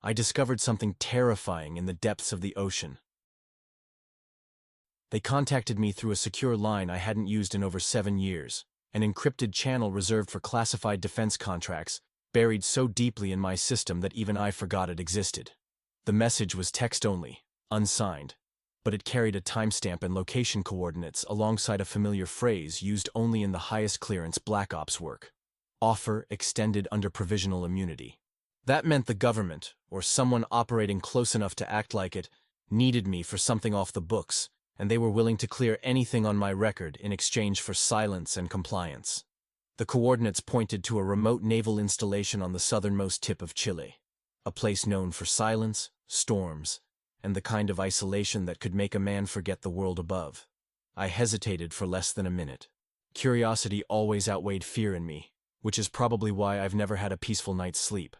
I discovered something terrifying in the depths of the ocean. They contacted me through a secure line I hadn't used in over 7 years, an encrypted channel reserved for classified defense contracts, buried so deeply in my system that even I forgot it existed. The message was text-only, unsigned, but it carried a timestamp and location coordinates alongside a familiar phrase used only in the highest clearance Black Ops work. Offer extended under provisional immunity. That meant the government, or someone operating close enough to act like it, needed me for something off the books, and they were willing to clear anything on my record in exchange for silence and compliance. The coordinates pointed to a remote naval installation on the southernmost tip of Chile, a place known for silence, storms, and the kind of isolation that could make a man forget the world above. I hesitated for less than a minute. Curiosity always outweighed fear in me, which is probably why I've never had a peaceful night's sleep.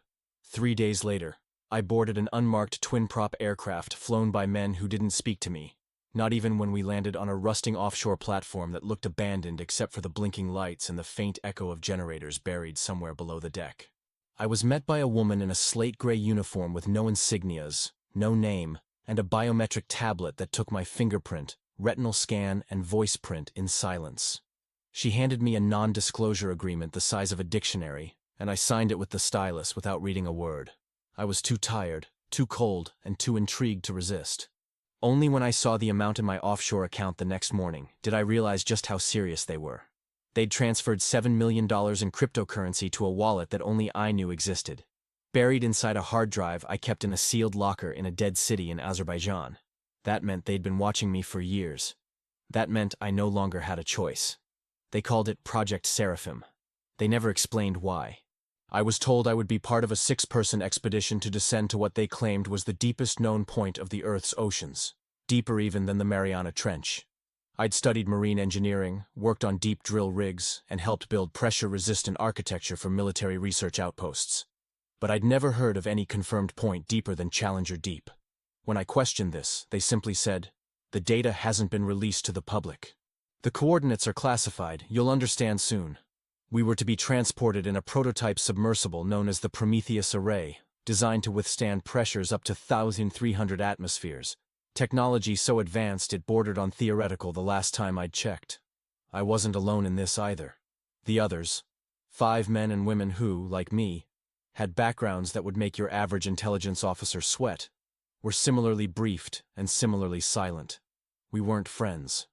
3 days later, I boarded an unmarked twin-prop aircraft flown by men who didn't speak to me, not even when we landed on a rusting offshore platform that looked abandoned except for the blinking lights and the faint echo of generators buried somewhere below the deck. I was met by a woman in a slate-gray uniform with no insignias, no name, and a biometric tablet that took my fingerprint, retinal scan, and voice print in silence. She handed me a non-disclosure agreement the size of a dictionary, and I signed it with the stylus without reading a word. I was too tired, too cold, and too intrigued to resist. Only when I saw the amount in my offshore account the next morning did I realize just how serious they were. They'd transferred $7 million in cryptocurrency to a wallet that only I knew existed, buried inside a hard drive I kept in a sealed locker in a dead city in Azerbaijan. That meant they'd been watching me for years. That meant I no longer had a choice. They called it Project Seraphim. They never explained why. I was told I would be part of a 6-person expedition to descend to what they claimed was the deepest known point of the Earth's oceans, deeper even than the Mariana Trench. I'd studied marine engineering, worked on deep drill rigs, and helped build pressure-resistant architecture for military research outposts. But I'd never heard of any confirmed point deeper than Challenger Deep. When I questioned this, they simply said, "The data hasn't been released to the public. The coordinates are classified, you'll understand soon." We were to be transported in a prototype submersible known as the Prometheus Array, designed to withstand pressures up to 1,300 atmospheres, technology so advanced it bordered on theoretical the last time I'd checked. I wasn't alone in this either. The others, 5 men and women who, like me, had backgrounds that would make your average intelligence officer sweat, were similarly briefed and similarly silent. We weren't friends.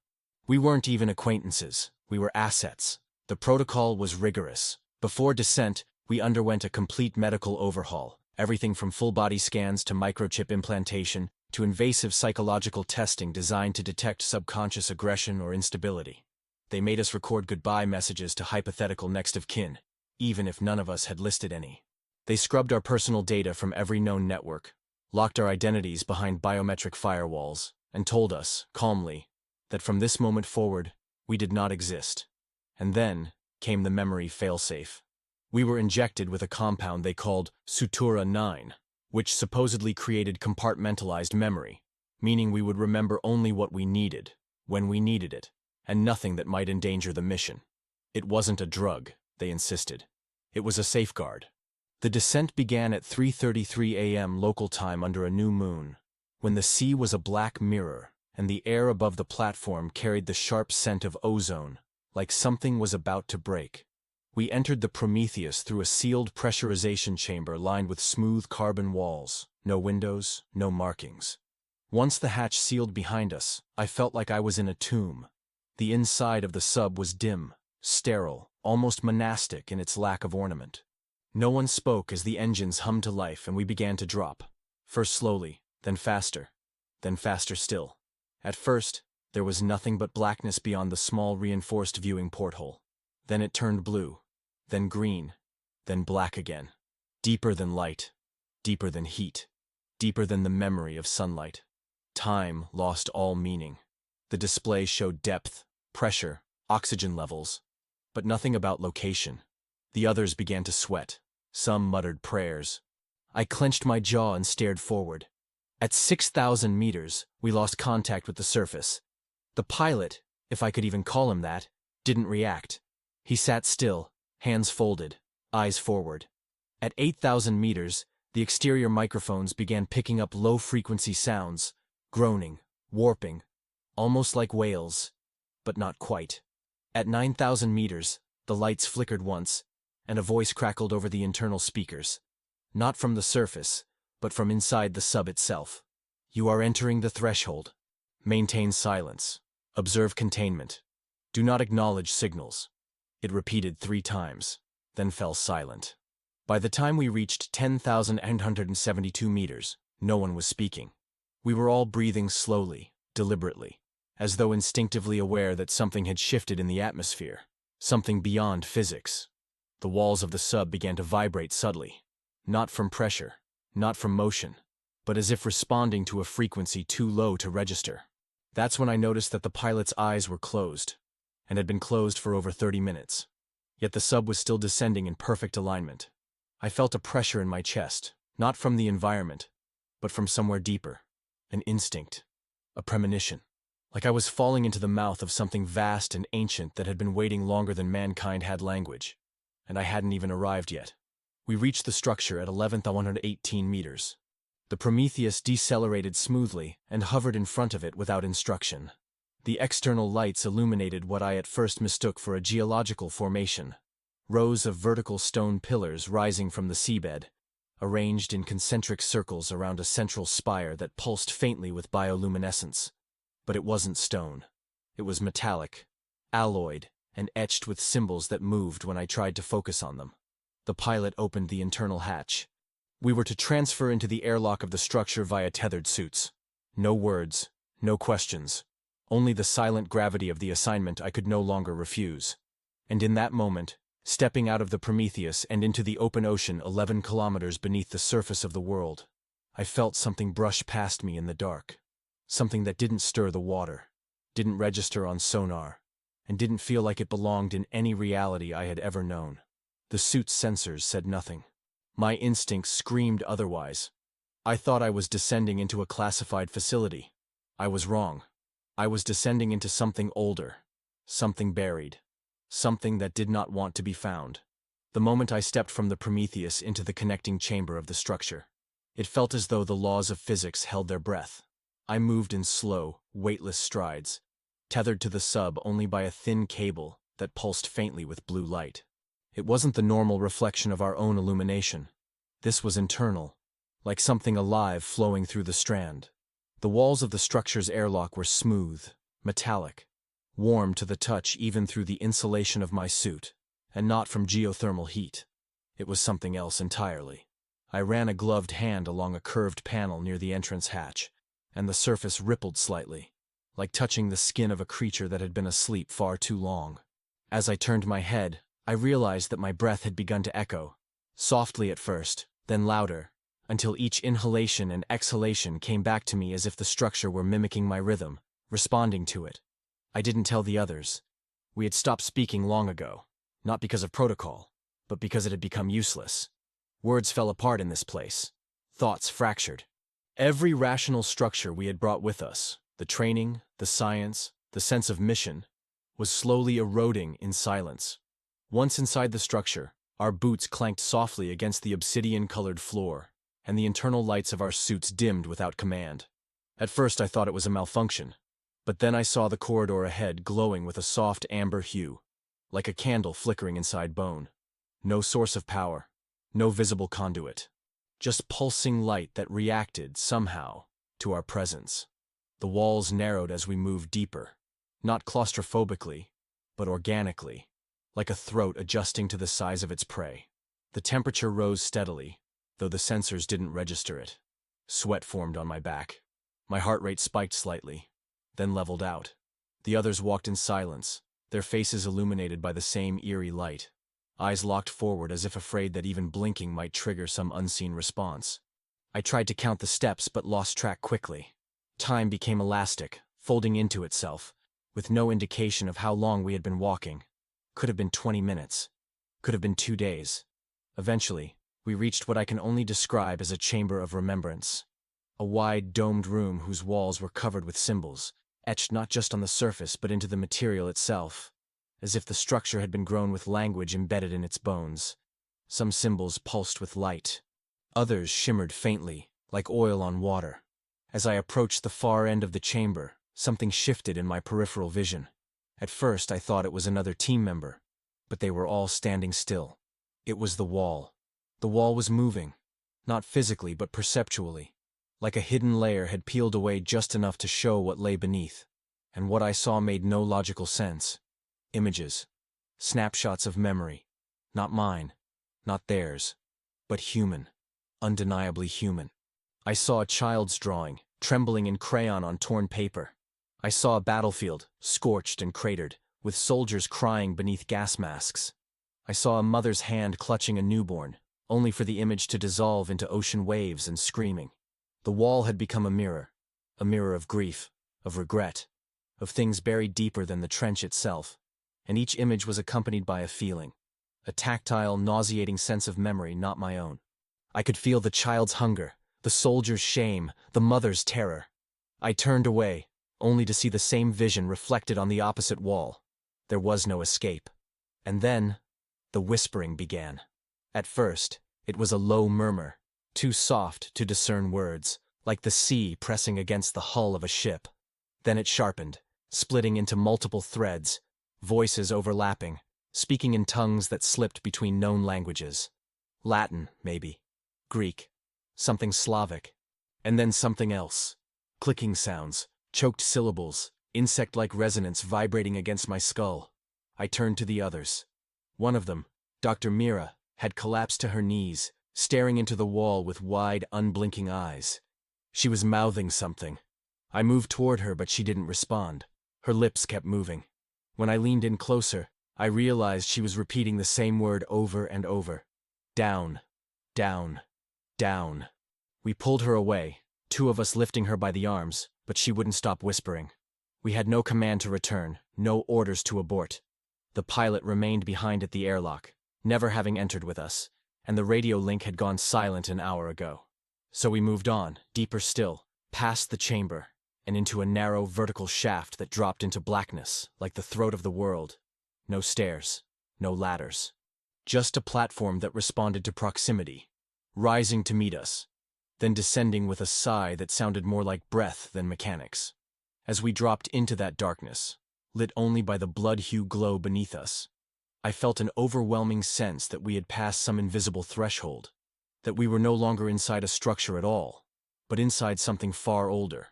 We weren't even acquaintances. We were assets. The protocol was rigorous. Before descent, we underwent a complete medical overhaul, everything from full-body scans to microchip implantation to invasive psychological testing designed to detect subconscious aggression or instability. They made us record goodbye messages to hypothetical next-of-kin, even if none of us had listed any. They scrubbed our personal data from every known network, locked our identities behind biometric firewalls, and told us, calmly, that from this moment forward, we did not exist. And then came the memory failsafe. We were injected with a compound they called Sutura 9, which supposedly created compartmentalized memory, meaning we would remember only what we needed, when we needed it, and nothing that might endanger the mission. It wasn't a drug, they insisted. It was a safeguard. The descent began at 3:33 a.m. local time under a new moon, when the sea was a black mirror, and the air above the platform carried the sharp scent of ozone, like something was about to break. We entered the Prometheus through a sealed pressurization chamber lined with smooth carbon walls, no windows, no markings. Once the hatch sealed behind us, I felt like I was in a tomb. The inside of the sub was dim, sterile, almost monastic in its lack of ornament. No one spoke as the engines hummed to life and we began to drop, first slowly, then faster still. At first, there was nothing but blackness beyond the small reinforced viewing porthole. Then it turned blue, then green, then black again. Deeper than light, deeper than heat, deeper than the memory of sunlight. Time lost all meaning. The display showed depth, pressure, oxygen levels, but nothing about location. The others began to sweat. Some muttered prayers. I clenched my jaw and stared forward. At 6,000 meters, we lost contact with the surface. The pilot, if I could even call him that, didn't react. He sat still, hands folded, eyes forward. At 8,000 meters, The exterior microphones began picking up low-frequency sounds, groaning, warping, almost like whales, but not quite. At 9,000 meters, the lights flickered once, and a voice crackled over the internal speakers. Not from the surface, but from inside the sub itself. You are entering the threshold. Maintain silence. Observe containment. Do not acknowledge signals. It repeated 3 times, then fell silent. By the time we reached 10,872 meters, no one was speaking. We were all breathing slowly, deliberately, as though instinctively aware that something had shifted in the atmosphere, something beyond physics. The walls of the sub began to vibrate subtly, not from pressure, not from motion, but as if responding to a frequency too low to register. That's when I noticed that the pilot's eyes were closed, and had been closed for over 30 minutes. Yet the sub was still descending in perfect alignment. I felt a pressure in my chest, not from the environment, but from somewhere deeper. An instinct. A premonition. Like I was falling into the mouth of something vast and ancient that had been waiting longer than mankind had language. And I hadn't even arrived yet. We reached the structure at 11,118 meters. The Prometheus decelerated smoothly and hovered in front of it without instruction. The external lights illuminated what I at first mistook for a geological formation. Rows of vertical stone pillars rising from the seabed, arranged in concentric circles around a central spire that pulsed faintly with bioluminescence. But it wasn't stone. It was metallic, alloyed, and etched with symbols that moved when I tried to focus on them. The pilot opened the internal hatch. We were to transfer into the airlock of the structure via tethered suits. No words, no questions. Only the silent gravity of the assignment I could no longer refuse. And in that moment, stepping out of the Prometheus and into the open ocean 11 kilometers beneath the surface of the world, I felt something brush past me in the dark. Something that didn't stir the water, didn't register on sonar, and didn't feel like it belonged in any reality I had ever known. The suit's sensors said nothing. My instincts screamed otherwise. I thought I was descending into a classified facility. I was wrong. I was descending into something older, something buried, something that did not want to be found. The moment I stepped from the Prometheus into the connecting chamber of the structure, it felt as though the laws of physics held their breath. I moved in slow, weightless strides, tethered to the sub only by a thin cable that pulsed faintly with blue light. It wasn't the normal reflection of our own illumination. This was internal, like something alive flowing through the strand. The walls of the structure's airlock were smooth, metallic, warm to the touch even through the insulation of my suit, and not from geothermal heat. It was something else entirely. I ran a gloved hand along a curved panel near the entrance hatch, and the surface rippled slightly, like touching the skin of a creature that had been asleep far too long. As I turned my head, I realized that my breath had begun to echo, softly at first, then louder, until each inhalation and exhalation came back to me as if the structure were mimicking my rhythm, responding to it. I didn't tell the others. We had stopped speaking long ago, not because of protocol, but because it had become useless. Words fell apart in this place. Thoughts fractured. Every rational structure we had brought with us, the training, the science, the sense of mission, was slowly eroding in silence. Once inside the structure, our boots clanked softly against the obsidian-colored floor, and the internal lights of our suits dimmed without command. At first I thought it was a malfunction, but then I saw the corridor ahead glowing with a soft amber hue, like a candle flickering inside bone. No source of power, no visible conduit, just pulsing light that reacted, somehow, to our presence. The walls narrowed as we moved deeper, not claustrophobically, but organically, like a throat adjusting to the size of its prey. The temperature rose steadily, though the sensors didn't register it. Sweat formed on my back. My heart rate spiked slightly, then leveled out. The others walked in silence, their faces illuminated by the same eerie light, eyes locked forward as if afraid that even blinking might trigger some unseen response. I tried to count the steps but lost track quickly. Time became elastic, folding into itself, with no indication of how long we had been walking. Could have been 20 minutes. Could have been 2 days. Eventually, we reached what I can only describe as a chamber of remembrance. A wide, domed room whose walls were covered with symbols, etched not just on the surface but into the material itself, as if the structure had been grown with language embedded in its bones. Some symbols pulsed with light, Others shimmered faintly, like oil on water. As I approached the far end of the chamber, something shifted in my peripheral vision. At first I thought it was another team member, but they were all standing still. It was the wall. The wall was moving, not physically but perceptually, like a hidden layer had peeled away just enough to show what lay beneath. And what I saw made no logical sense. Images. Snapshots of memory. Not mine. Not theirs. But human. Undeniably human. I saw a child's drawing, trembling in crayon on torn paper. I saw a battlefield, scorched and cratered, with soldiers crying beneath gas masks. I saw a mother's hand clutching a newborn, only for the image to dissolve into ocean waves and screaming. The wall had become a mirror of grief, of regret, of things buried deeper than the trench itself, and each image was accompanied by a feeling, a tactile, nauseating sense of memory not my own. I could feel the child's hunger, the soldier's shame, the mother's terror. I turned away, only to see the same vision reflected on the opposite wall. There was no escape. And then, the whispering began. At first, it was a low murmur, too soft to discern words, like the sea pressing against the hull of a ship. Then it sharpened, splitting into multiple threads, voices overlapping, speaking in tongues that slipped between known languages. Latin, maybe. Greek. Something Slavic. And then something else. Clicking sounds, choked syllables, insect-like resonance vibrating against my skull. I turned to the others. One of them, Dr. Mira, had collapsed to her knees, staring into the wall with wide, unblinking eyes. She was mouthing something. I moved toward her, but she didn't respond. Her lips kept moving. When I leaned in closer, I realized she was repeating the same word over and over. Down, down, down. We pulled her away, two of us lifting her by the arms, but she wouldn't stop whispering. We had no command to return, no orders to abort. The pilot remained behind at the airlock, never having entered with us, and the radio link had gone silent an hour ago. So we moved on, deeper still, past the chamber, and into a narrow vertical shaft that dropped into blackness, like the throat of the world. No stairs, no ladders. Just a platform that responded to proximity, rising to meet us, then descending with a sigh that sounded more like breath than mechanics. As we dropped into that darkness, lit only by the blood-hue glow beneath us, I felt an overwhelming sense that we had passed some invisible threshold, that we were no longer inside a structure at all, but inside something far older,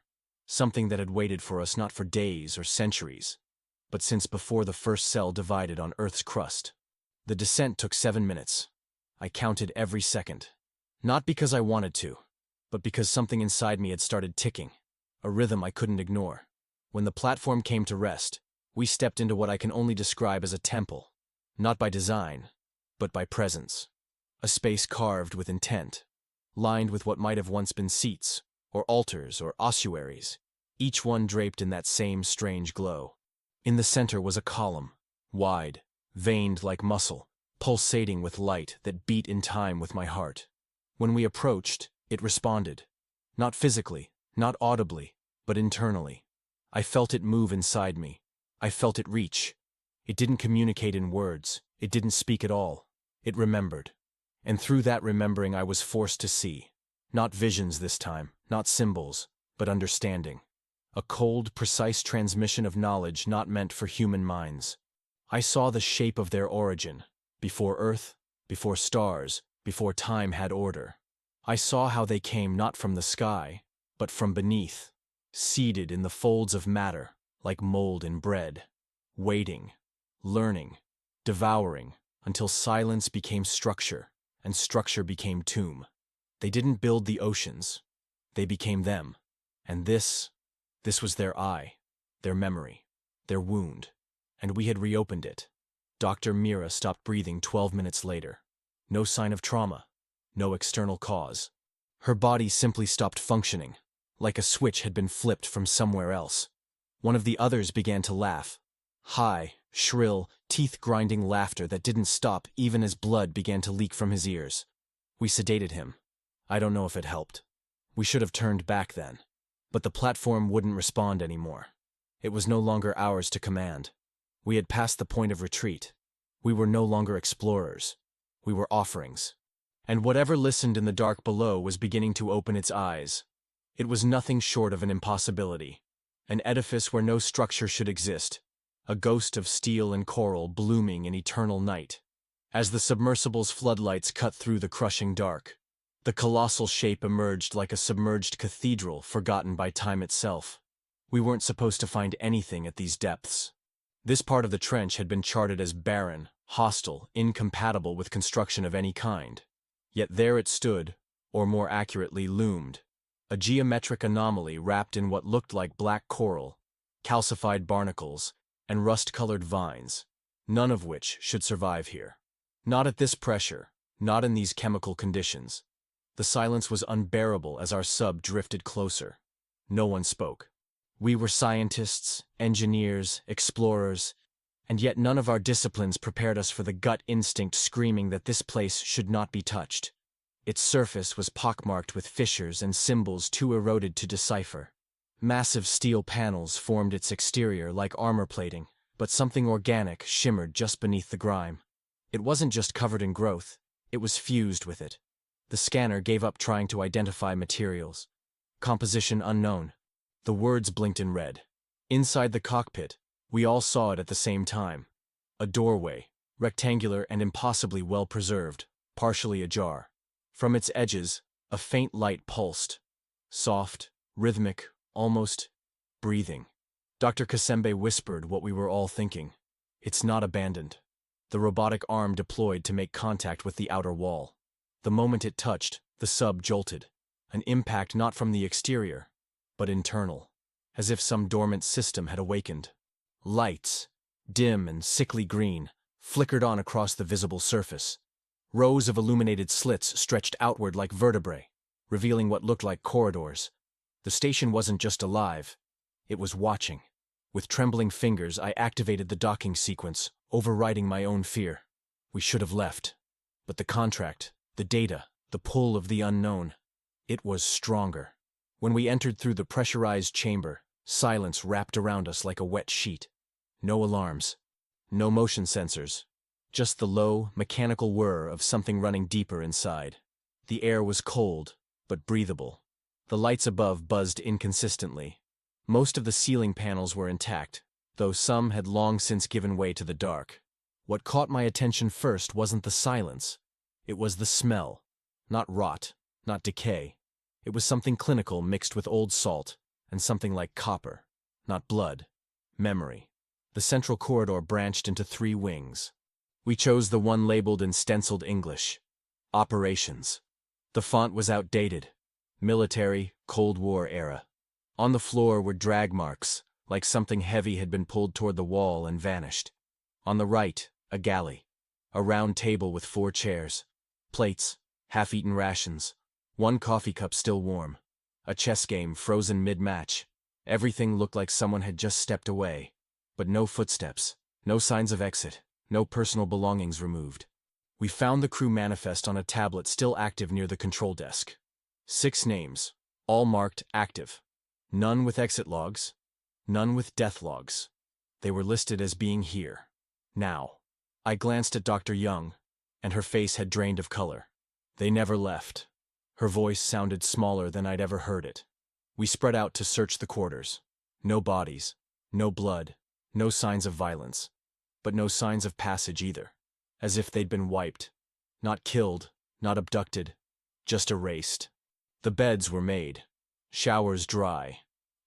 something that had waited for us not for days or centuries, but since before the first cell divided on Earth's crust. The descent took 7 minutes. I counted every second. Not because I wanted to, but because something inside me had started ticking, a rhythm I couldn't ignore. When the platform came to rest, we stepped into what I can only describe as a temple, not by design, but by presence. A space carved with intent, lined with what might have once been seats, or altars, or ossuaries, each one draped in that same strange glow. In the center was a column, wide, veined like muscle, pulsating with light that beat in time with my heart. When we approached, it responded. Not physically, not audibly, but internally. I felt it move inside me. I felt it reach. It didn't communicate in words. It didn't speak at all. It remembered. And through that remembering I was forced to see. Not visions this time, not symbols, but understanding. A cold, precise transmission of knowledge not meant for human minds. I saw the shape of their origin, before Earth, before stars, before time had order. I saw how they came not from the sky, but from beneath, seated in the folds of matter, like mold in bread, waiting, learning, devouring, until silence became structure, and structure became tomb. They didn't build the oceans. They became them. And this was their eye, their memory, their wound. And we had reopened it. Dr. Mira stopped breathing 12 minutes later. No sign of trauma, no external cause. Her body simply stopped functioning, like a switch had been flipped from somewhere else. One of the others began to laugh. High, shrill, teeth-grinding laughter that didn't stop even as blood began to leak from his ears. We sedated him. I don't know if it helped. We should have turned back then. But the platform wouldn't respond anymore. It was no longer ours to command. We had passed the point of retreat. We were no longer explorers. We were offerings. And whatever listened in the dark below was beginning to open its eyes. It was nothing short of an impossibility. An edifice where no structure should exist. A ghost of steel and coral blooming in eternal night. As the submersible's floodlights cut through the crushing dark, the colossal shape emerged like a submerged cathedral forgotten by time itself. We weren't supposed to find anything at these depths. This part of the trench had been charted as barren, hostile, incompatible with construction of any kind. Yet there it stood, or more accurately loomed, a geometric anomaly wrapped in what looked like black coral, calcified barnacles, and rust-colored vines, none of which should survive here. Not at this pressure, not in these chemical conditions. The silence was unbearable as our sub drifted closer. No one spoke. We were scientists, engineers, explorers, and yet none of our disciplines prepared us for the gut instinct screaming that this place should not be touched. Its surface was pockmarked with fissures and symbols too eroded to decipher. Massive steel panels formed its exterior like armor plating, but something organic shimmered just beneath the grime. It wasn't just covered in growth, it was fused with it. The scanner gave up trying to identify materials. Composition unknown. The words blinked in red. Inside the cockpit, we all saw it at the same time. A doorway, rectangular and impossibly well preserved, partially ajar. From its edges, a faint light pulsed. Soft, rhythmic, almost breathing. Dr. Kasembe whispered what we were all thinking. It's not abandoned. The robotic arm deployed to make contact with the outer wall. The moment it touched, the sub jolted. An impact not from the exterior, but internal, as if some dormant system had awakened. Lights, dim and sickly green, flickered on across the visible surface. Rows of illuminated slits stretched outward like vertebrae, revealing what looked like corridors. The station wasn't just alive, it was watching. With trembling fingers, I activated the docking sequence, overriding my own fear. We should have left. But the contract, the data, the pull of the unknown, it was stronger. When we entered through the pressurized chamber, silence wrapped around us like a wet sheet. No alarms, no motion sensors, just the low, mechanical whir of something running deeper inside. The air was cold, but breathable. The lights above buzzed inconsistently. Most of the ceiling panels were intact, though some had long since given way to the dark. What caught my attention first wasn't the silence. It was the smell. Not rot, not decay. It was something clinical mixed with old salt, and something like copper. Not blood. Memory. The central corridor branched into 3 wings. We chose the one labeled in stenciled English. Operations. The font was outdated. Military, Cold War era. On the floor were drag marks, like something heavy had been pulled toward the wall and vanished. On the right, a galley. A round table with 4 chairs. Plates, half-eaten rations. 1 coffee cup still warm. A chess game frozen mid-match. Everything looked like someone had just stepped away. But no footsteps, no signs of exit, no personal belongings removed. We found the crew manifest on a tablet still active near the control desk. 6 names, all marked active. None with exit logs, none with death logs. They were listed as being here. Now. I glanced at Dr. Young, and her face had drained of color. They never left. Her voice sounded smaller than I'd ever heard it. We spread out to search the quarters. No bodies, no blood, no signs of violence. But no signs of passage either. As if they'd been wiped. Not killed, not abducted, just erased. The beds were made. Showers dry.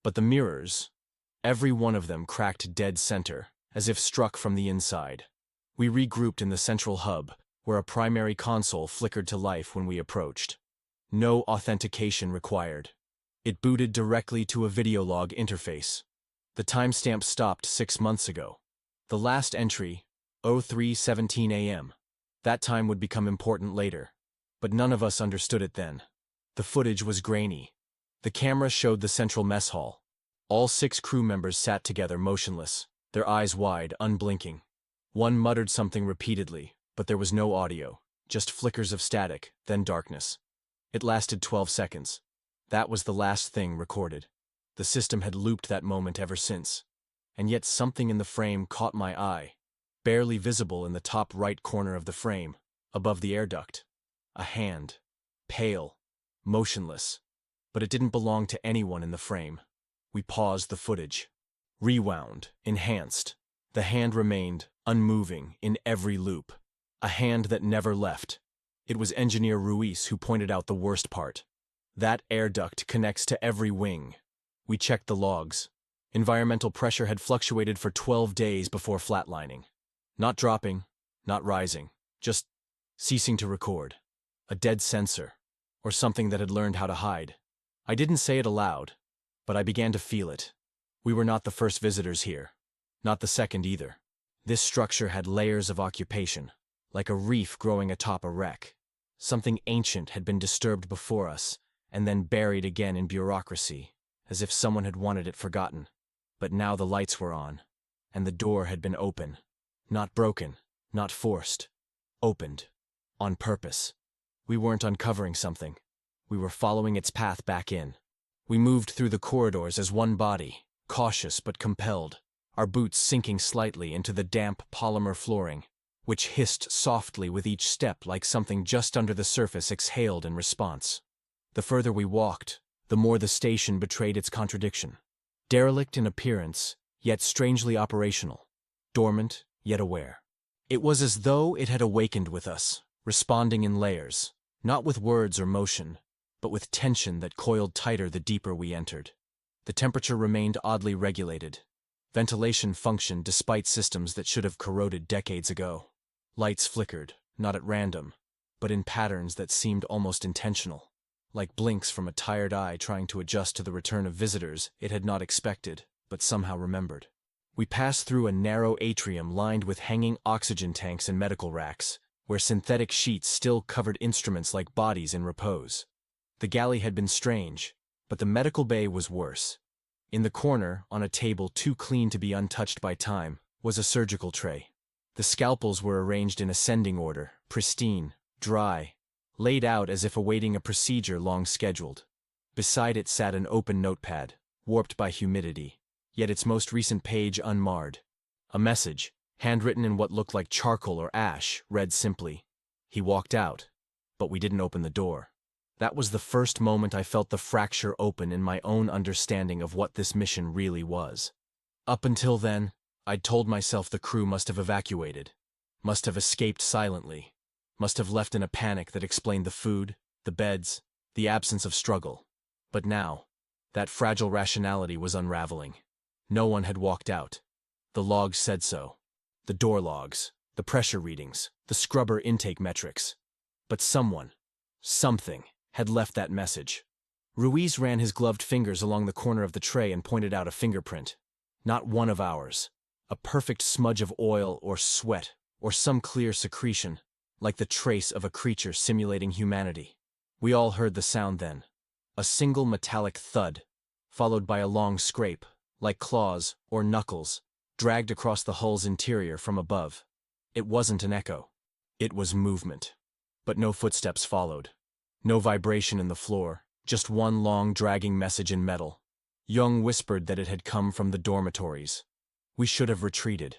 But the mirrors, every one of them cracked dead center, as if struck from the inside. We regrouped in the central hub, where a primary console flickered to life when we approached. No authentication required. It booted directly to a video log interface. The timestamp stopped 6 months ago. The last entry, 03:17 a.m. That time would become important later, but none of us understood it then. The footage was grainy. The camera showed the central mess hall. All 6 crew members sat together motionless, their eyes wide, unblinking. One muttered something repeatedly, but there was no audio, just flickers of static, then darkness. It lasted 12 seconds. That was the last thing recorded. The system had looped that moment ever since. And yet something in the frame caught my eye, barely visible in the top right corner of the frame, above the air duct. A hand. Pale. Motionless. But it didn't belong to anyone in the frame. We paused the footage. Rewound. Enhanced. The hand remained, unmoving, in every loop. A hand that never left. It was Engineer Ruiz who pointed out the worst part. That air duct connects to every wing. We checked the logs. Environmental pressure had fluctuated for 12 days before flatlining. Not dropping, not rising, just ceasing to record. A dead sensor, or something that had learned how to hide. I didn't say it aloud, but I began to feel it. We were not the first visitors here. Not the second either. This structure had layers of occupation, like a reef growing atop a wreck. Something ancient had been disturbed before us, and then buried again in bureaucracy, as if someone had wanted it forgotten. But now the lights were on, and the door had been open. Not broken, not forced. Opened. On purpose. We weren't uncovering something. We were following its path back in. We moved through the corridors as one body, cautious but compelled, our boots sinking slightly into the damp polymer flooring, which hissed softly with each step like something just under the surface exhaled in response. The further we walked, the more the station betrayed its contradiction. Derelict in appearance, yet strangely operational. Dormant, yet aware. It was as though it had awakened with us, responding in layers, not with words or motion, but with tension that coiled tighter the deeper we entered. The temperature remained oddly regulated. Ventilation functioned despite systems that should have corroded decades ago. Lights flickered, not at random, but in patterns that seemed almost intentional, like blinks from a tired eye trying to adjust to the return of visitors it had not expected, but somehow remembered. We passed through a narrow atrium lined with hanging oxygen tanks and medical racks, where synthetic sheets still covered instruments like bodies in repose. The galley had been strange, but the medical bay was worse. In the corner, on a table too clean to be untouched by time, was a surgical tray. The scalpels were arranged in ascending order, pristine, dry, laid out as if awaiting a procedure long scheduled. Beside it sat an open notepad, warped by humidity, yet its most recent page unmarred. A message, handwritten in what looked like charcoal or ash, read simply, "He walked out, but we didn't open the door." That was the first moment I felt the fracture open in my own understanding of what this mission really was. Up until then, I'd told myself the crew must have evacuated, must have escaped silently, must have left in a panic that explained the food, the beds, the absence of struggle. But now, that fragile rationality was unraveling. No one had walked out. The logs said so. The door logs, the pressure readings, the scrubber intake metrics. But someone, something, had left that message. Ruiz ran his gloved fingers along the corner of the tray and pointed out a fingerprint. Not one of ours. A perfect smudge of oil or sweat, or some clear secretion, like the trace of a creature simulating humanity. We all heard the sound then. A single metallic thud, followed by a long scrape, like claws or knuckles, dragged across the hull's interior from above. It wasn't an echo. It was movement. But no footsteps followed. No vibration in the floor, just one long dragging message in metal. Young whispered that it had come from the dormitories. We should have retreated.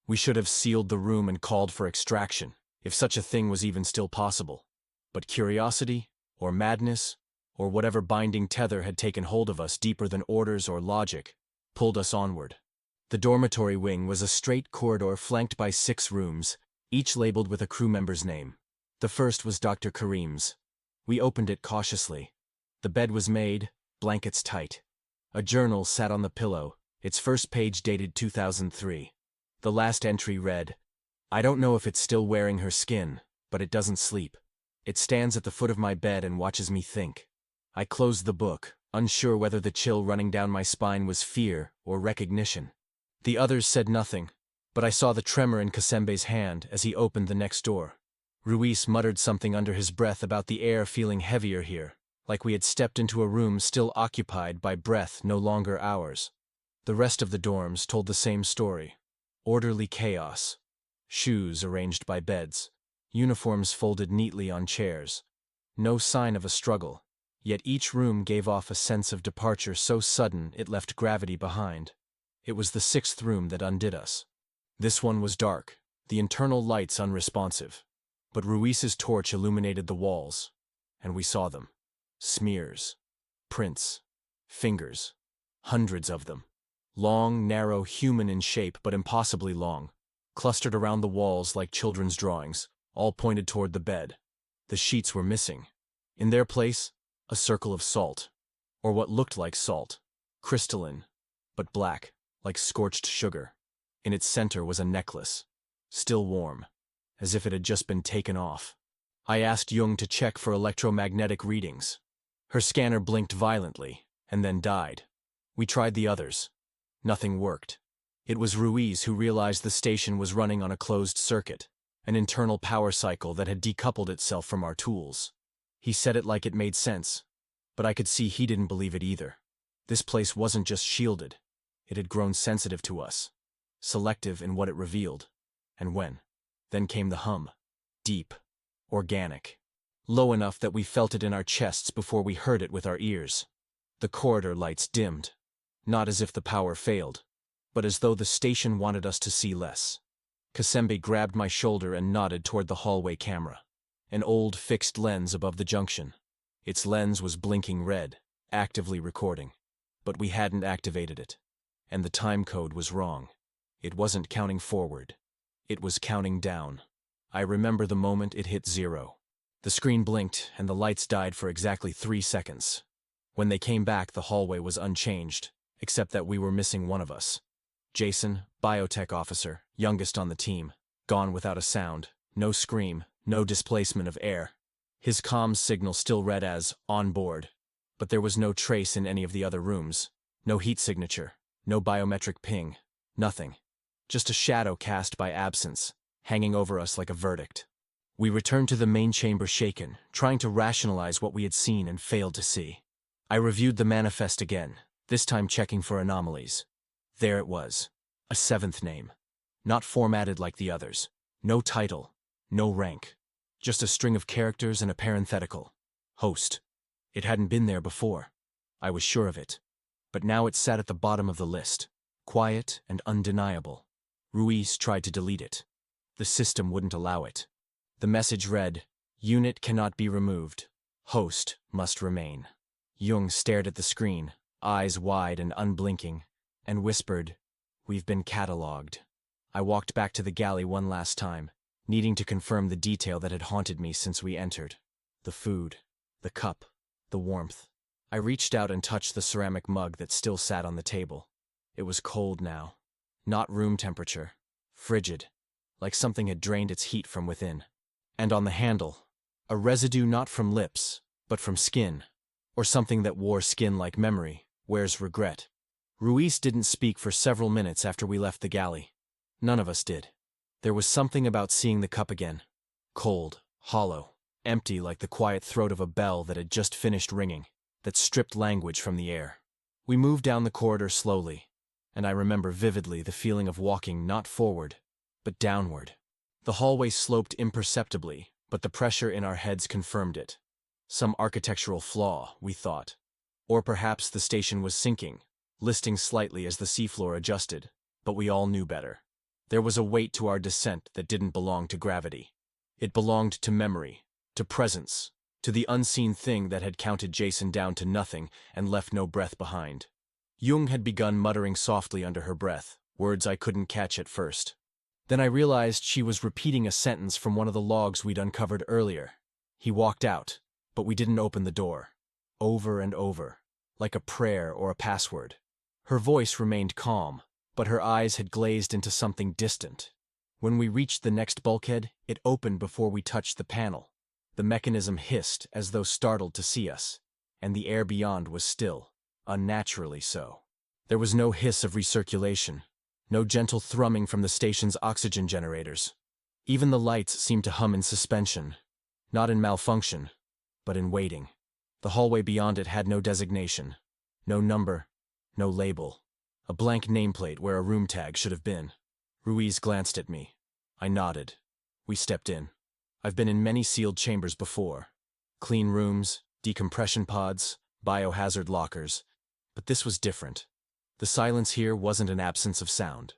We should have sealed the room and called for extraction, if such a thing was even still possible. But curiosity, or madness, or whatever binding tether had taken hold of us deeper than orders or logic, pulled us onward. The dormitory wing was a straight corridor flanked by 6 rooms, each labeled with a crew member's name. The first was Dr. Karim's. We opened it cautiously. The bed was made, blankets tight. A journal sat on the pillow, its first page dated 2003. The last entry read, "I don't know if it's still wearing her skin, but it doesn't sleep. It stands at the foot of my bed and watches me think." I closed the book, unsure whether the chill running down my spine was fear or recognition. The others said nothing, but I saw the tremor in Kasembe's hand as he opened the next door. Ruiz muttered something under his breath about the air feeling heavier here, like we had stepped into a room still occupied by breath no longer ours. The rest of the dorms told the same story. Orderly chaos. Shoes arranged by beds. Uniforms folded neatly on chairs. No sign of a struggle, yet each room gave off a sense of departure so sudden it left gravity behind. It was the 6th room that undid us. This one was dark, the internal lights unresponsive. But Ruiz's torch illuminated the walls, and we saw them. Smears. Prints. Fingers. Hundreds of them. Long, narrow, human in shape, but impossibly long. Clustered around the walls like children's drawings, all pointed toward the bed. The sheets were missing. In their place, a circle of salt. Or what looked like salt. Crystalline, but black, like scorched sugar. In its center was a necklace. Still warm, as if it had just been taken off. I asked Jung to check for electromagnetic readings. Her scanner blinked violently, and then died. We tried the others. Nothing worked. It was Ruiz who realized the station was running on a closed circuit, an internal power cycle that had decoupled itself from our tools. He said it like it made sense, but I could see he didn't believe it either. This place wasn't just shielded. It had grown sensitive to us, selective in what it revealed. And when? Then came the hum. Deep. Organic. Low enough that we felt it in our chests before we heard it with our ears. The corridor lights dimmed. Not as if the power failed, but as though the station wanted us to see less. Kasembe grabbed my shoulder and nodded toward the hallway camera. An old fixed lens above the junction. Its lens was blinking red, actively recording. But we hadn't activated it. And the time code was wrong. It wasn't counting forward. It was counting down. I remember the moment it hit 0. The screen blinked and the lights died for exactly 3 seconds. When they came back, the hallway was unchanged, except that we were missing one of us. Jason, biotech officer, youngest on the team, gone without a sound, no scream, no displacement of air. His comms signal still read as on board, but there was no trace in any of the other rooms. No heat signature, no biometric ping, nothing. Just a shadow cast by absence, hanging over us like a verdict. We returned to the main chamber shaken, trying to rationalize what we had seen and failed to see. I reviewed the manifest again, this time checking for anomalies. There it was. A 7th name. Not formatted like the others. No title. No rank. Just a string of characters and a parenthetical. Host. It hadn't been there before. I was sure of it. But now it sat at the bottom of the list. Quiet and undeniable. Ruiz tried to delete it. The system wouldn't allow it. The message read, "Unit cannot be removed. Host must remain." Jung stared at the screen, eyes wide and unblinking, and whispered, "We've been catalogued." I walked back to the galley one last time, needing to confirm the detail that had haunted me since we entered. The food, the cup, the warmth. I reached out and touched the ceramic mug that still sat on the table. It was cold now. Not room temperature. Frigid. Like something had drained its heat from within. And on the handle, a residue not from lips, but from skin. Or something that wore skin like memory, wears regret. Ruiz didn't speak for several minutes after we left the galley. None of us did. There was something about seeing the cup again. Cold, hollow, empty like the quiet throat of a bell that had just finished ringing, that stripped language from the air. We moved down the corridor slowly, and I remember vividly the feeling of walking not forward, but downward. The hallway sloped imperceptibly, but the pressure in our heads confirmed it. Some architectural flaw, we thought. Or perhaps the station was sinking, listing slightly as the seafloor adjusted, but we all knew better. There was a weight to our descent that didn't belong to gravity. It belonged to memory, to presence, to the unseen thing that had counted Jason down to nothing and left no breath behind. Jung had begun muttering softly under her breath, words I couldn't catch at first. Then I realized she was repeating a sentence from one of the logs we'd uncovered earlier. He walked out, but we didn't open the door. Over and over, like a prayer or a password. Her voice remained calm, but her eyes had glazed into something distant. When we reached the next bulkhead, it opened before we touched the panel. The mechanism hissed as though startled to see us, and the air beyond was still, unnaturally so. There was no hiss of recirculation, no gentle thrumming from the station's oxygen generators. Even the lights seemed to hum in suspension, not in malfunction, but in waiting. The hallway beyond it had no designation, no number, no label. A blank nameplate where a room tag should have been. Ruiz glanced at me. I nodded. We stepped in. I've been in many sealed chambers before. Clean rooms, decompression pods, biohazard lockers. But this was different. The silence here wasn't an absence of sound.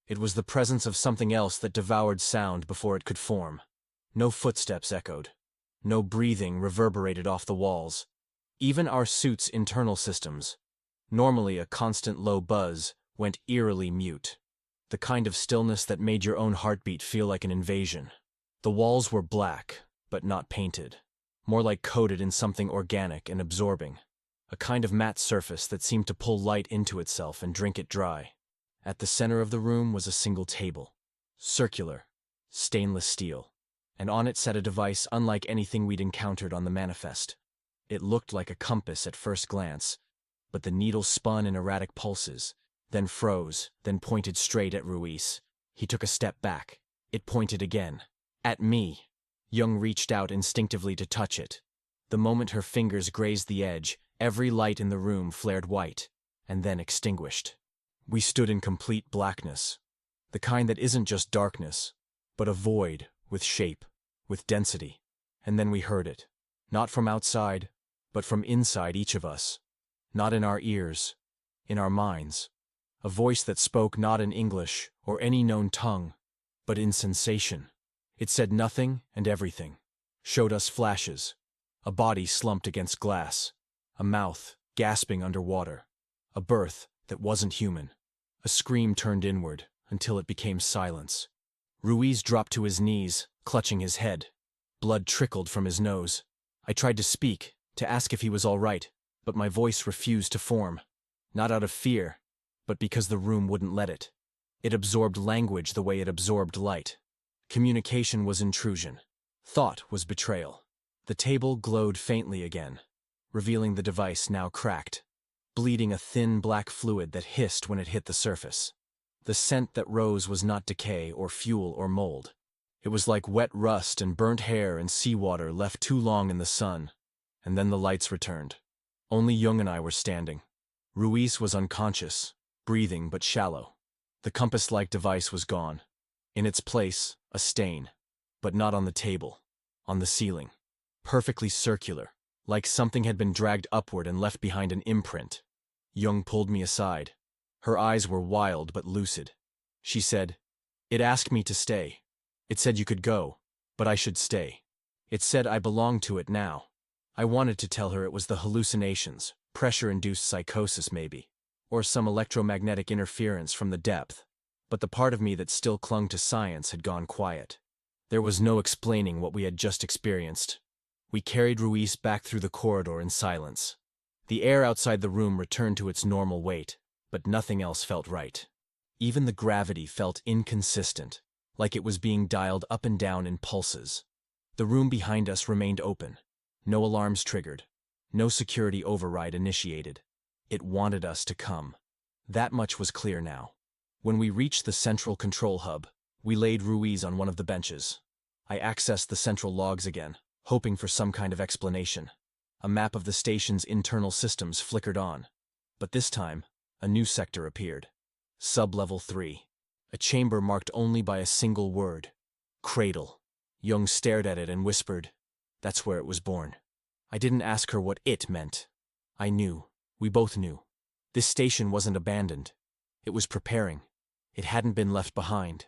It was the presence of something else that devoured sound before it could form. No footsteps echoed. No breathing reverberated off the walls. Even our suit's internal systems, normally a constant low buzz, went eerily mute. The kind of stillness that made your own heartbeat feel like an invasion. The walls were black, but not painted. More like coated in something organic and absorbing. A kind of matte surface that seemed to pull light into itself and drink it dry. At the center of the room was a single table. Circular, stainless steel. And on it sat a device unlike anything we'd encountered on the manifest. It looked like a compass at first glance, but the needle spun in erratic pulses, then froze, then pointed straight at Ruiz. He took a step back. It pointed again. At me. Young reached out instinctively to touch it. The moment her fingers grazed the edge, every light in the room flared white, and then extinguished. We stood in complete blackness. The kind that isn't just darkness, but a void with shape, with density. And then we heard it. Not from outside, but from inside each of us. Not in our ears, in our minds. A voice that spoke not in English or any known tongue, but in sensation. It said nothing and everything. Showed us flashes. A body slumped against glass. A mouth gasping underwater. A birth that wasn't human. A scream turned inward until it became silence. Ruiz dropped to his knees, clutching his head. Blood trickled from his nose. I tried to speak, to ask if he was all right, but my voice refused to form. Not out of fear, but because the room wouldn't let it. It absorbed language the way it absorbed light. Communication was intrusion. Thought was betrayal. The table glowed faintly again, revealing the device now cracked, bleeding a thin black fluid that hissed when it hit the surface. The scent that rose was not decay or fuel or mold. It was like wet rust and burnt hair and seawater left too long in the sun. And then the lights returned. Only Jung and I were standing. Ruiz was unconscious, breathing but shallow. The compass-like device was gone. In its place, a stain. But not on the table. On the ceiling. Perfectly circular, like something had been dragged upward and left behind an imprint. Jung pulled me aside. Her eyes were wild but lucid. She said, "It asked me to stay. It said you could go, but I should stay. It said I belonged to it now." I wanted to tell her it was the hallucinations, pressure-induced psychosis maybe, or some electromagnetic interference from the depth, but the part of me that still clung to science had gone quiet. There was no explaining what we had just experienced. We carried Ruiz back through the corridor in silence. The air outside the room returned to its normal weight, but nothing else felt right. Even the gravity felt inconsistent, like it was being dialed up and down in pulses. The room behind us remained open. No alarms triggered. No security override initiated. It wanted us to come. That much was clear now. When we reached the central control hub, we laid Ruiz on one of the benches. I accessed the central logs again, hoping for some kind of explanation. A map of the station's internal systems flickered on. But this time, a new sector appeared. Sub-level 3. A chamber marked only by a single word. Cradle. Jung stared at it and whispered, "That's where it was born." I didn't ask her what it meant. I knew. We both knew. This station wasn't abandoned. It was preparing. It hadn't been left behind.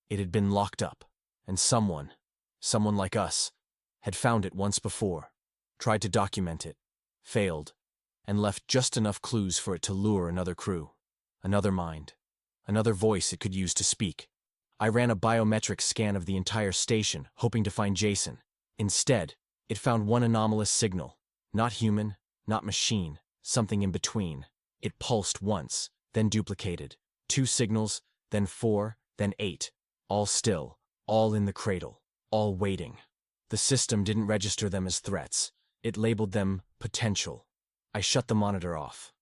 It had been locked up. And someone like us, had found it once before, tried to document it, failed, and left just enough clues for it to lure another crew, another mind, another voice it could use to speak. I ran a biometric scan of the entire station, hoping to find Jason. Instead, it found one anomalous signal. Not human, not machine, something in between. It pulsed once, then duplicated. 2 signals, then 4, then 8. All still, all in the cradle, all waiting. The system didn't register them as threats. It labeled them potential. I shut the monitor off.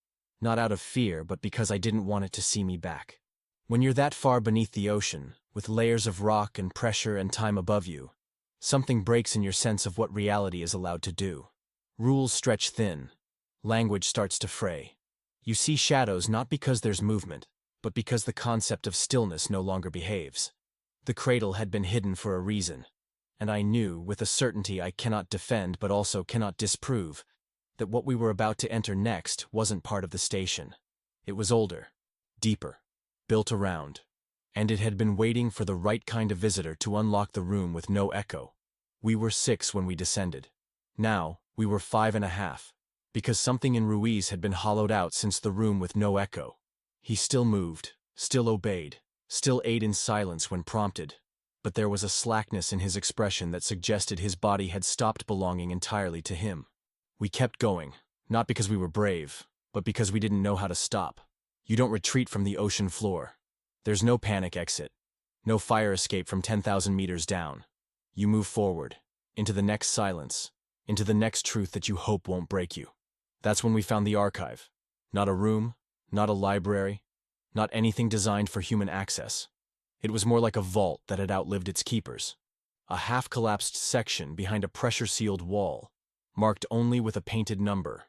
Not out of fear, but because I didn't want it to see me back. When you're that far beneath the ocean, with layers of rock and pressure and time above you, something breaks in your sense of what reality is allowed to do. Rules stretch thin. Language starts to fray. You see shadows not because there's movement, but because the concept of stillness no longer behaves. The cradle had been hidden for a reason, and I knew, with a certainty I cannot defend but also cannot disprove, that what we were about to enter next wasn't part of the station. It was older, deeper, built around, and it had been waiting for the right kind of visitor to unlock the room with no echo, We were 6 when we descended. Now, we were 5.5, because something in Ruiz had been hollowed out since the room with no echo. He still moved, still obeyed, still ate in silence when prompted, but there was a slackness in his expression that suggested his body had stopped belonging entirely to him. We kept going, not because we were brave, but because we didn't know how to stop. You don't retreat from the ocean floor. There's no panic exit, no fire escape from 10,000 meters down. You move forward, into the next silence, into the next truth that you hope won't break you. That's when we found the archive. Not a room, not a library, not anything designed for human access. It was more like a vault that had outlived its keepers. A half-collapsed section behind a pressure-sealed wall, marked only with a painted number,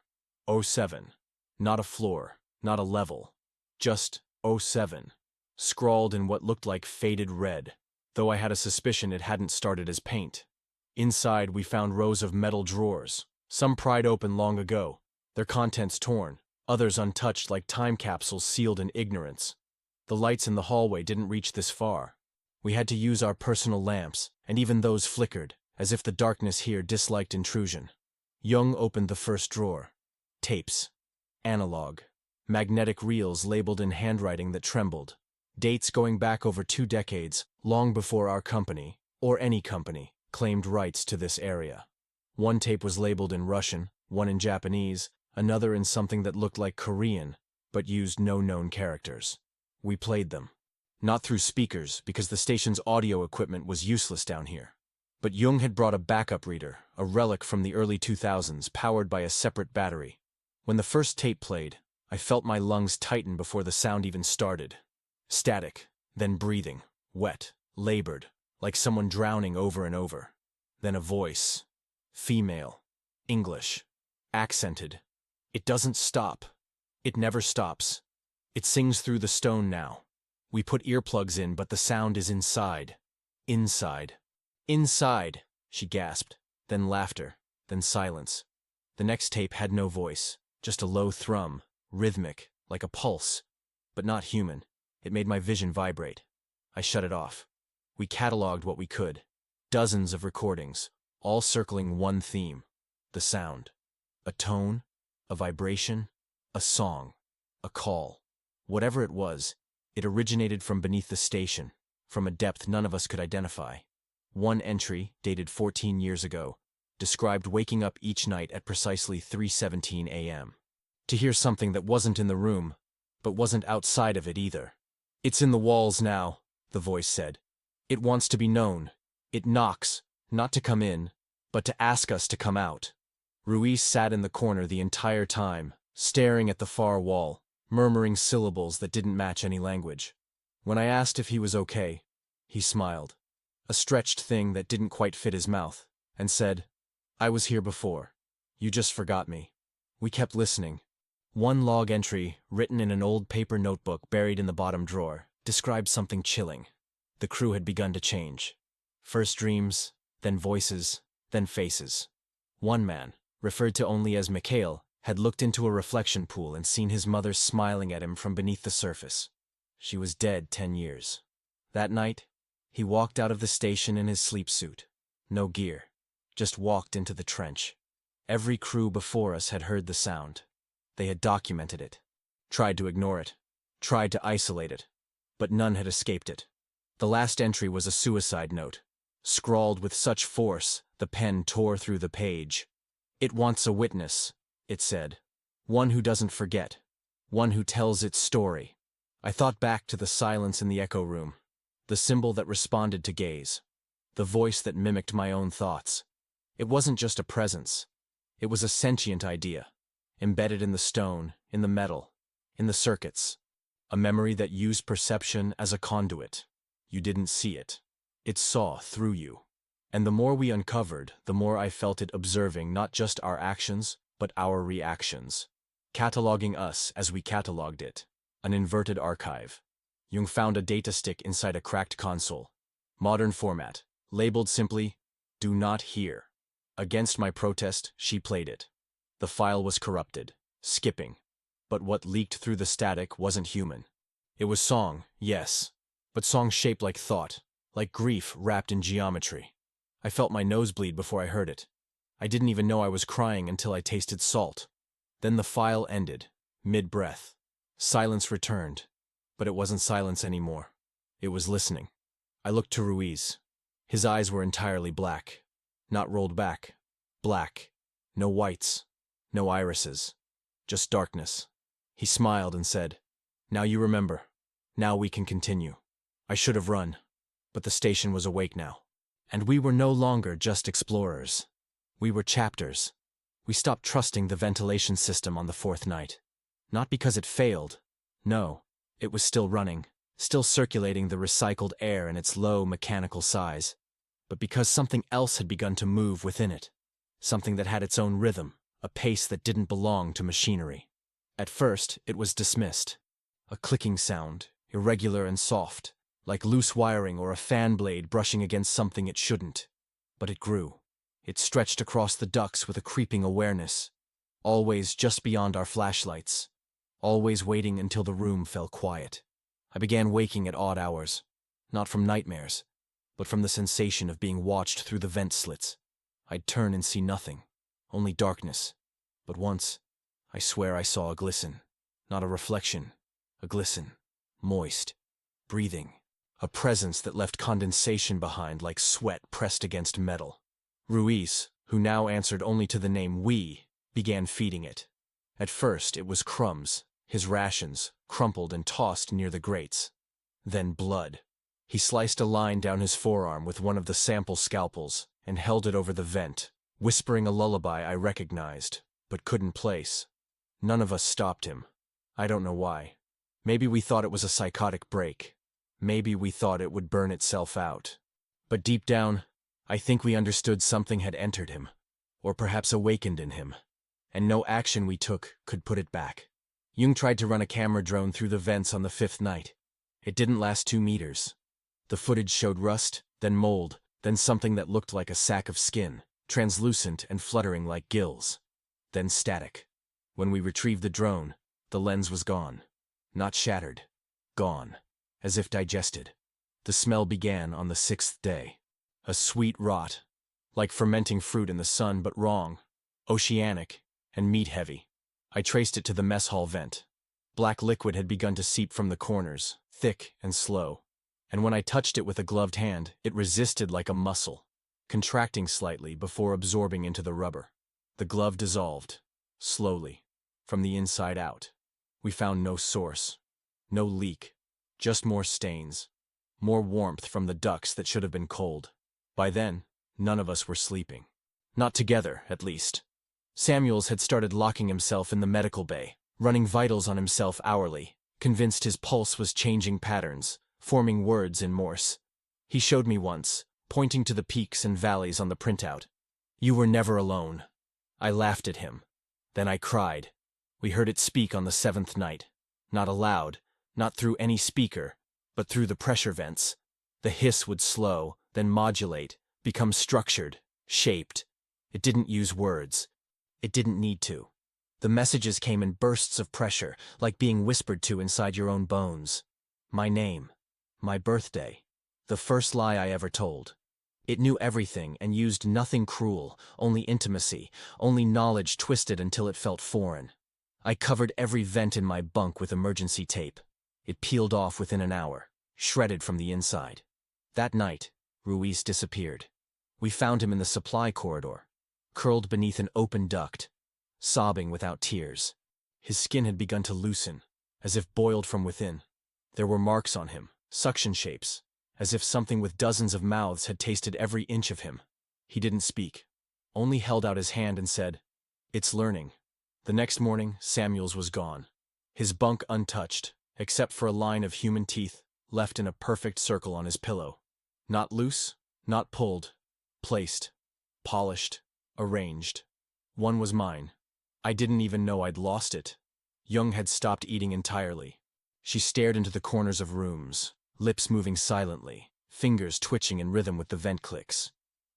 07. Not a floor, not a level, just 07, scrawled in what looked like faded red, though I had a suspicion it hadn't started as paint. Inside, we found rows of metal drawers, some pried open long ago, their contents torn, others untouched like time capsules sealed in ignorance. The lights in the hallway didn't reach this far. We had to use our personal lamps, and even those flickered, as if the darkness here disliked intrusion. Jung opened the first drawer. Tapes. Analog. Magnetic reels labeled in handwriting that trembled. Dates going back over 2 decades, long before our company, or any company, claimed rights to this area. One tape was labeled in Russian, one in Japanese, another in something that looked like Korean, but used no known characters. We played them. Not through speakers, because the station's audio equipment was useless down here. But Jung had brought a backup reader, a relic from the early 2000s, powered by a separate battery. When the first tape played, I felt my lungs tighten before the sound even started. Static, then breathing, wet, labored, like someone drowning over and over. Then a voice. Female. English. Accented. It doesn't stop. It never stops. It sings through the stone now. We put earplugs in, but the sound is inside. Inside. Inside, she gasped. Then laughter. Then silence. The next tape had no voice, just a low thrum, rhythmic, like a pulse, but not human. It made my vision vibrate. I shut it off. We cataloged what we could. Dozens of recordings, all circling one theme. The sound. A tone, a vibration, a song, a call. Whatever it was, it originated from beneath the station, from a depth none of us could identify. One entry, dated 14 years ago, described waking up each night at precisely 3:17 a.m. to hear something that wasn't in the room, but wasn't outside of it either. It's in the walls now, the voice said. It wants to be known. It knocks, not to come in, but to ask us to come out. Ruiz sat in the corner the entire time, staring at the far wall, murmuring syllables that didn't match any language. When I asked if he was okay, he smiled, a stretched thing that didn't quite fit his mouth, and said, "I was here before. You just forgot me." We kept listening. One log entry, written in an old paper notebook buried in the bottom drawer, described something chilling. The crew had begun to change. First dreams, then voices, then faces. One man, referred to only as Mikhail, had looked into a reflection pool and seen his mother smiling at him from beneath the surface. She was dead 10 years. That night, he walked out of the station in his sleep suit. No gear. Just walked into the trench. Every crew before us had heard the sound. They had documented it, tried to ignore it, tried to isolate it, but none had escaped it. The last entry was a suicide note, scrawled with such force the pen tore through the page. "It wants a witness," it said. "One who doesn't forget. One who tells its story." I thought back to the silence in the echo room, the symbol that responded to gaze, the voice that mimicked my own thoughts. It wasn't just a presence. It was a sentient idea, embedded in the stone, in the metal, in the circuits. A memory that used perception as a conduit. You didn't see it. It saw through you. And the more we uncovered, the more I felt it observing not just our actions, but our reactions. Cataloging us as we cataloged it. An inverted archive. Jung found a data stick inside a cracked console. Modern format. Labeled simply, "Do not hear." Against my protest, she played it. The file was corrupted, skipping. But what leaked through the static wasn't human. It was song, yes, but song shaped like thought, like grief wrapped in geometry. I felt my nose bleed before I heard it. I didn't even know I was crying until I tasted salt. Then the file ended, mid-breath. Silence returned, but it wasn't silence anymore. It was listening. I looked to Ruiz. His eyes were entirely black. Not rolled back. Black. No whites. No irises. Just darkness. He smiled and said, "Now you remember. Now we can continue." I should have run, but the station was awake now. And we were no longer just explorers. We were chapters. We stopped trusting the ventilation system on the fourth night. Not because it failed. No, it was still running, still circulating the recycled air in its low mechanical size, but because something else had begun to move within it. Something that had its own rhythm, a pace that didn't belong to machinery. At first, it was dismissed. A clicking sound, irregular and soft, like loose wiring or a fan blade brushing against something it shouldn't. But it grew. It stretched across the ducts with a creeping awareness, always just beyond our flashlights, always waiting until the room fell quiet. I began waking at odd hours, not from nightmares, but from the sensation of being watched through the vent slits. I'd turn and see nothing, only darkness. But once, I swear I saw a glisten. Not a reflection, a glisten. Moist. Breathing. A presence that left condensation behind like sweat pressed against metal. Ruiz, who now answered only to the name we, began feeding it. At first, it was crumbs, his rations, crumpled and tossed near the grates. Then blood. He sliced a line down his forearm with one of the sample scalpels and held it over the vent, whispering a lullaby I recognized, but couldn't place. None of us stopped him. I don't know why. Maybe we thought it was a psychotic break. Maybe we thought it would burn itself out. But deep down, I think we understood something had entered him, or perhaps awakened in him, and no action we took could put it back. Jung tried to run a camera drone through the vents on the fifth night. It didn't last 2 meters. The footage showed rust, then mold, then something that looked like a sack of skin, translucent and fluttering like gills. Then static. When we retrieved the drone, the lens was gone. Not shattered. Gone. As if digested. The smell began on the 6th day. A sweet rot. Like fermenting fruit in the sun, but wrong. Oceanic. And meat-heavy. I traced it to the mess hall vent. Black liquid had begun to seep from the corners, thick and slow. And when I touched it with a gloved hand, it resisted like a muscle, contracting slightly before absorbing into the rubber. The glove dissolved. Slowly. From the inside out. We found no source. No leak. Just more stains. More warmth from the ducts that should have been cold. By then, none of us were sleeping. Not together, at least. Samuels had started locking himself in the medical bay, running vitals on himself hourly, convinced his pulse was changing patterns, forming words in Morse. He showed me once, pointing to the peaks and valleys on the printout. "You were never alone." I laughed at him. Then I cried. We heard it speak on the 7th night. Not aloud, not through any speaker, but through the pressure vents. The hiss would slow, then modulate, become structured, shaped. It didn't use words. It didn't need to. The messages came in bursts of pressure, like being whispered to inside your own bones. My name. My birthday. The first lie I ever told. It knew everything and used nothing cruel, only intimacy, only knowledge twisted until it felt foreign. I covered every vent in my bunk with emergency tape. It peeled off within an hour, shredded from the inside. That night, Ruiz disappeared. We found him in the supply corridor, curled beneath an open duct, sobbing without tears. His skin had begun to loosen, as if boiled from within. There were marks on him, suction shapes, as if something with dozens of mouths had tasted every inch of him. He didn't speak, only held out his hand and said, "It's learning." The next morning, Samuels was gone. His bunk untouched, except for a line of human teeth left in a perfect circle on his pillow. Not loose, not pulled, placed, polished, arranged. One was mine. I didn't even know I'd lost it. Jung had stopped eating entirely. She stared into the corners of rooms, lips moving silently, fingers twitching in rhythm with the vent clicks.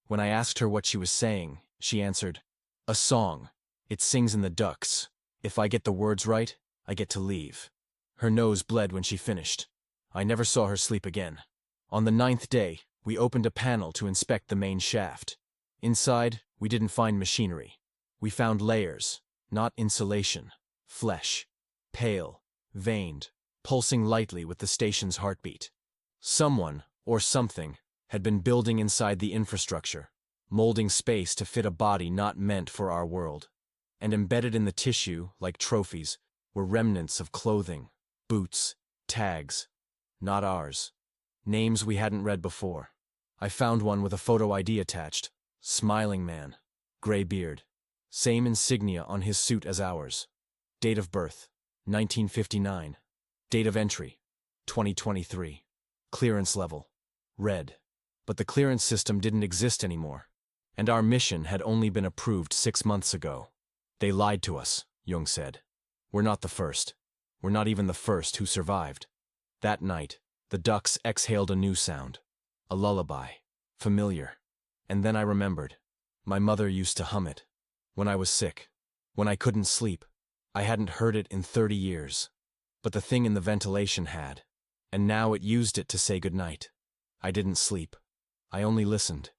When I asked her what she was saying, she answered, "A song. It sings in the ducts. If I get the words right, I get to leave." Her nose bled when she finished. I never saw her sleep again. On the 9th day, We opened a panel to inspect the main shaft. Inside, we didn't find machinery. We found layers, not insulation. Flesh. Pale, veined, pulsing lightly with the station's heartbeat. Someone, or something, had been building inside the infrastructure, molding space to fit a body not meant for our world. And embedded in the tissue, like trophies, were remnants of clothing, boots, tags. Not ours. Names we hadn't read before. I found one with a photo ID attached. Smiling man. Gray beard. Same insignia on his suit as ours. Date of birth, 1959. Date of entry, 2023. Clearance level, red. But the clearance system didn't exist anymore. And our mission had only been approved 6 months ago. They lied to us, Jung said. We're not the first. We're not even the first who survived. That night, the ducks exhaled a new sound. A lullaby. Familiar. And then I remembered. My mother used to hum it. When I was sick. When I couldn't sleep. I hadn't heard it in 30 years. But the thing in the ventilation had. And now it used it to say goodnight. I didn't sleep. I only listened.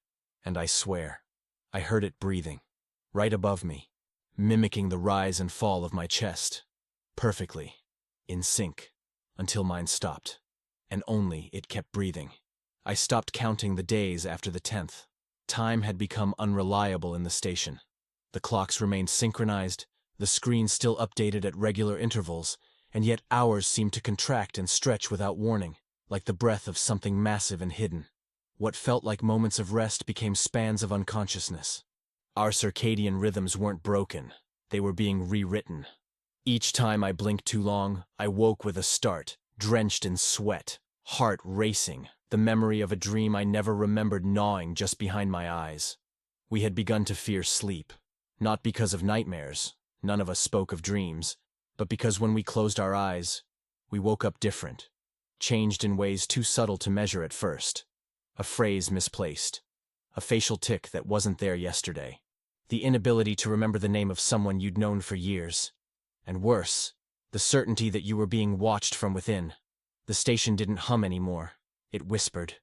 And I swear, I heard it breathing. Right above me. Mimicking the rise and fall of my chest. Perfectly. In sync. Until mine stopped. And only it kept breathing. I stopped counting the days after the 10th. Time had become unreliable in the station. The clocks remained synchronized, the screen still updated at regular intervals, and yet hours seemed to contract and stretch without warning, like the breath of something massive and hidden. What felt like moments of rest became spans of unconsciousness. Our circadian rhythms weren't broken, they were being rewritten. Each time I blinked too long, I woke with a start, drenched in sweat, heart racing, the memory of a dream I never remembered gnawing just behind my eyes. We had begun to fear sleep, not because of nightmares, none of us spoke of dreams, but because when we closed our eyes, we woke up different, changed in ways too subtle to measure at first. A phrase misplaced, a facial tic that wasn't there yesterday, the inability to remember the name of someone you'd known for years, and worse, the certainty that you were being watched from within. The station didn't hum anymore, it whispered.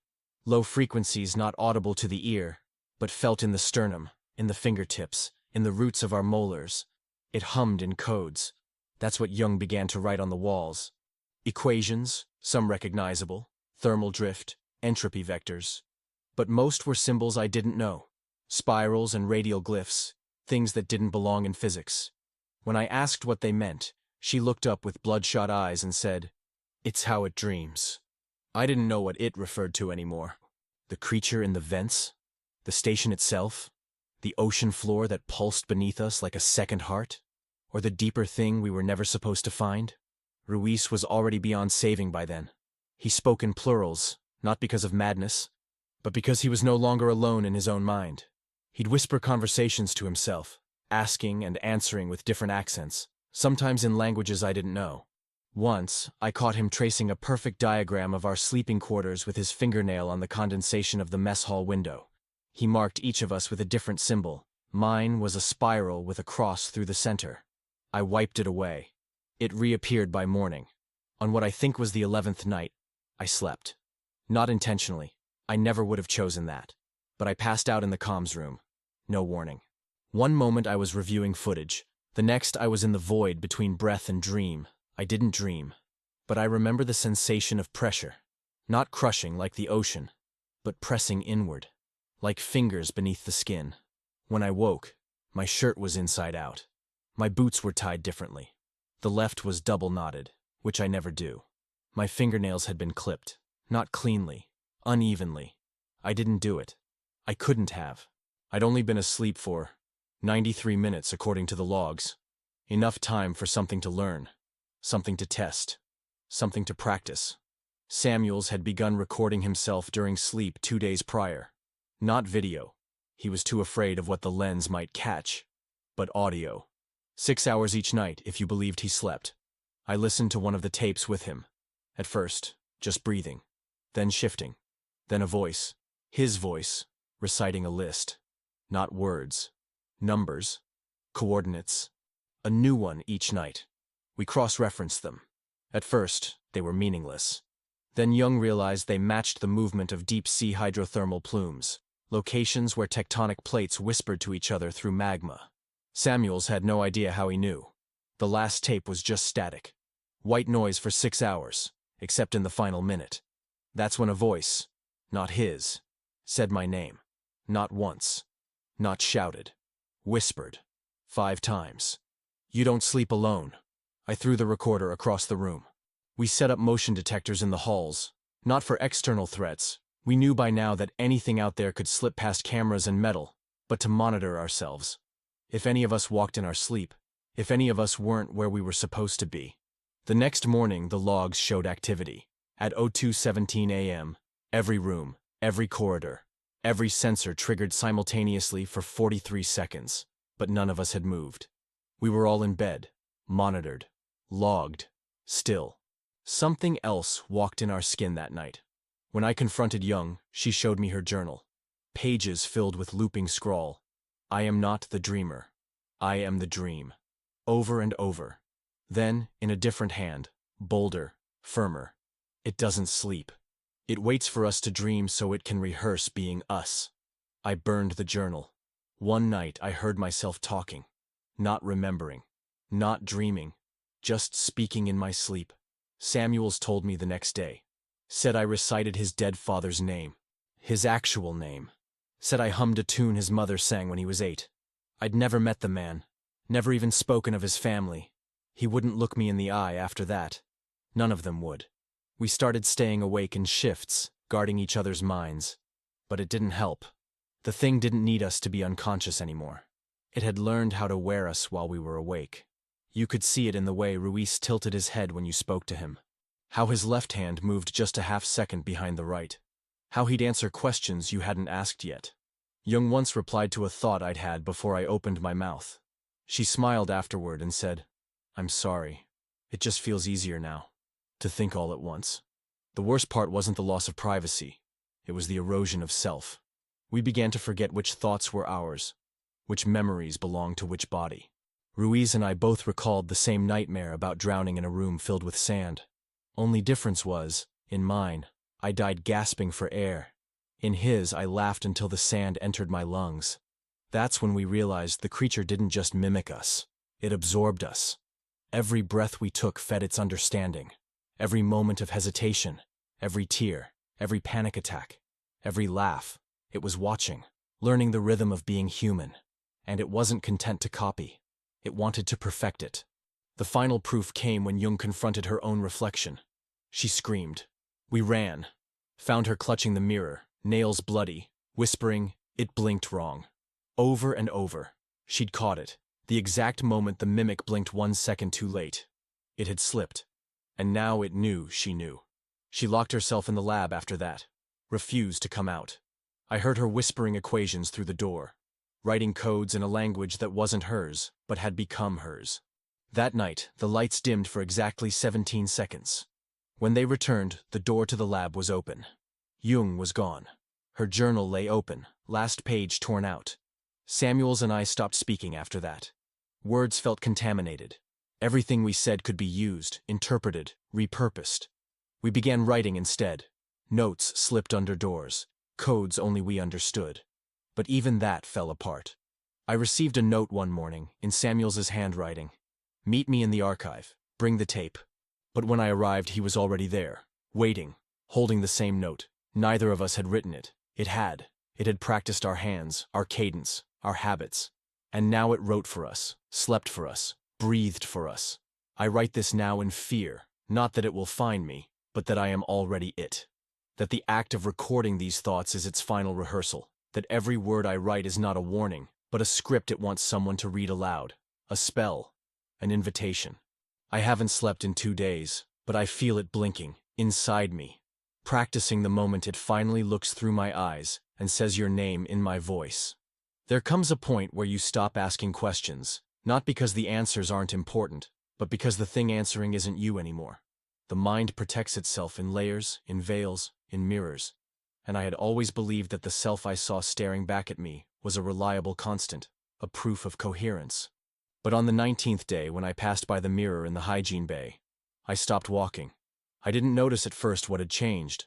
Low frequencies not audible to the ear, but felt in the sternum, in the fingertips, in the roots of our molars. It hummed in codes. That's what Jung began to write on the walls. Equations, some recognizable, thermal drift, entropy vectors. But most were symbols I didn't know. Spirals and radial glyphs, things that didn't belong in physics. When I asked what they meant, she looked up with bloodshot eyes and said, "It's how it dreams." I didn't know what it referred to anymore. The creature in the vents? The station itself? The ocean floor that pulsed beneath us like a second heart? Or the deeper thing we were never supposed to find? Ruiz was already beyond saving by then. He spoke in plurals, not because of madness, but because he was no longer alone in his own mind. He'd whisper conversations to himself, asking and answering with different accents, sometimes in languages I didn't know. Once, I caught him tracing a perfect diagram of our sleeping quarters with his fingernail on the condensation of the mess hall window. He marked each of us with a different symbol. Mine was a spiral with a cross through the center. I wiped it away. It reappeared by morning. On what I think was the 11th night, I slept. Not intentionally. I never would have chosen that. But I passed out in the comms room. No warning. One moment I was reviewing footage. The next I was in the void between breath and dream. I didn't dream. But I remember the sensation of pressure. Not crushing like the ocean, but pressing inward. Like fingers beneath the skin. When I woke, my shirt was inside out. My boots were tied differently. The left was double knotted, which I never do. My fingernails had been clipped. Not cleanly. Unevenly. I didn't do it. I couldn't have. I'd only been asleep for 93 minutes according to the logs. Enough time for something to learn. Something to test. Something to practice. Samuels had begun recording himself during sleep 2 days prior. Not video. He was too afraid of what the lens might catch. But audio. 6 hours each night if you believed he slept. I listened to one of the tapes with him. At first, just breathing. Then shifting. Then a voice. His voice. Reciting a list. Not words. Numbers. Coordinates. A new one each night. We cross-referenced them. At first, they were meaningless. Then Jung realized they matched the movement of deep-sea hydrothermal plumes, locations where tectonic plates whispered to each other through magma. Samuels had no idea how he knew. The last tape was just static. White noise for 6 hours, except in the final minute. That's when a voice, not his, said my name. Not once. Not shouted. Whispered. 5 times. "You don't sleep alone." I threw the recorder across the room. We set up motion detectors in the halls, not for external threats. We knew by now that anything out there could slip past cameras and metal, but to monitor ourselves. If any of us walked in our sleep, if any of us weren't where we were supposed to be. The next morning, the logs showed activity. At 02:17 a.m., every room, every corridor, every sensor triggered simultaneously for 43 seconds, but none of us had moved. We were all in bed, monitored, logged, still. Something else walked in our skin that night. When I confronted Jung, she showed me her journal. Pages filled with looping scrawl. "I am not the dreamer. I am the dream." Over and over. Then, in a different hand, bolder, firmer. "It doesn't sleep. It waits for us to dream so it can rehearse being us." I burned the journal. One night I heard myself talking. Not remembering. Not dreaming. Just speaking in my sleep. Samuels told me the next day. Said I recited his dead father's name. His actual name. Said I hummed a tune his mother sang when he was 8. I'd never met the man. Never even spoken of his family. He wouldn't look me in the eye after that. None of them would. We started staying awake in shifts, guarding each other's minds. But it didn't help. The thing didn't need us to be unconscious anymore. It had learned how to wear us while we were awake. You could see it in the way Ruiz tilted his head when you spoke to him. How his left hand moved just a half-second behind the right. How he'd answer questions you hadn't asked yet. Jung once replied to a thought I'd had before I opened my mouth. She smiled afterward and said, "I'm sorry. It just feels easier now. To think all at once." The worst part wasn't the loss of privacy. It was the erosion of self. We began to forget which thoughts were ours, which memories belonged to which body. Ruiz and I both recalled the same nightmare about drowning in a room filled with sand. Only difference was, in mine, I died gasping for air. In his, I laughed until the sand entered my lungs. That's when we realized the creature didn't just mimic us. It absorbed us. Every breath we took fed its understanding. Every moment of hesitation, every tear, every panic attack, every laugh. It was watching, learning the rhythm of being human. And it wasn't content to copy. It wanted to perfect it. The final proof came when Jung confronted her own reflection. She screamed. We ran. Found her clutching the mirror, nails bloody, whispering, "It blinked wrong." Over and over. She'd caught it, the exact moment the mimic blinked 1 second too late. It had slipped. And now it knew she knew. She locked herself in the lab after that. Refused to come out. I heard her whispering equations through the door. Writing codes in a language that wasn't hers, but had become hers. That night, the lights dimmed for exactly 17 seconds. When they returned, the door to the lab was open. Jung was gone. Her journal lay open, last page torn out. Samuels and I stopped speaking after that. Words felt contaminated. Everything we said could be used, interpreted, repurposed. We began writing instead. Notes slipped under doors. Codes only we understood. But even that fell apart. I received a note one morning, in Samuels's handwriting. "Meet me in the archive. Bring the tape." But when I arrived, he was already there, waiting, holding the same note. Neither of us had written it. It had. It had practiced our hands, our cadence, our habits. And now it wrote for us, slept for us, breathed for us. I write this now in fear, not that it will find me, but that I am already it. That the act of recording these thoughts is its final rehearsal. That every word I write is not a warning, but a script it wants someone to read aloud. A spell. An invitation. I haven't slept in 2 days, but I feel it blinking, inside me. Practicing the moment it finally looks through my eyes and says your name in my voice. There comes a point where you stop asking questions, not because the answers aren't important, but because the thing answering isn't you anymore. The mind protects itself in layers, in veils, in mirrors. And I had always believed that the self I saw staring back at me was a reliable constant, a proof of coherence. But on the 19th day, when I passed by the mirror in the hygiene bay, I stopped walking. I didn't notice at first what had changed.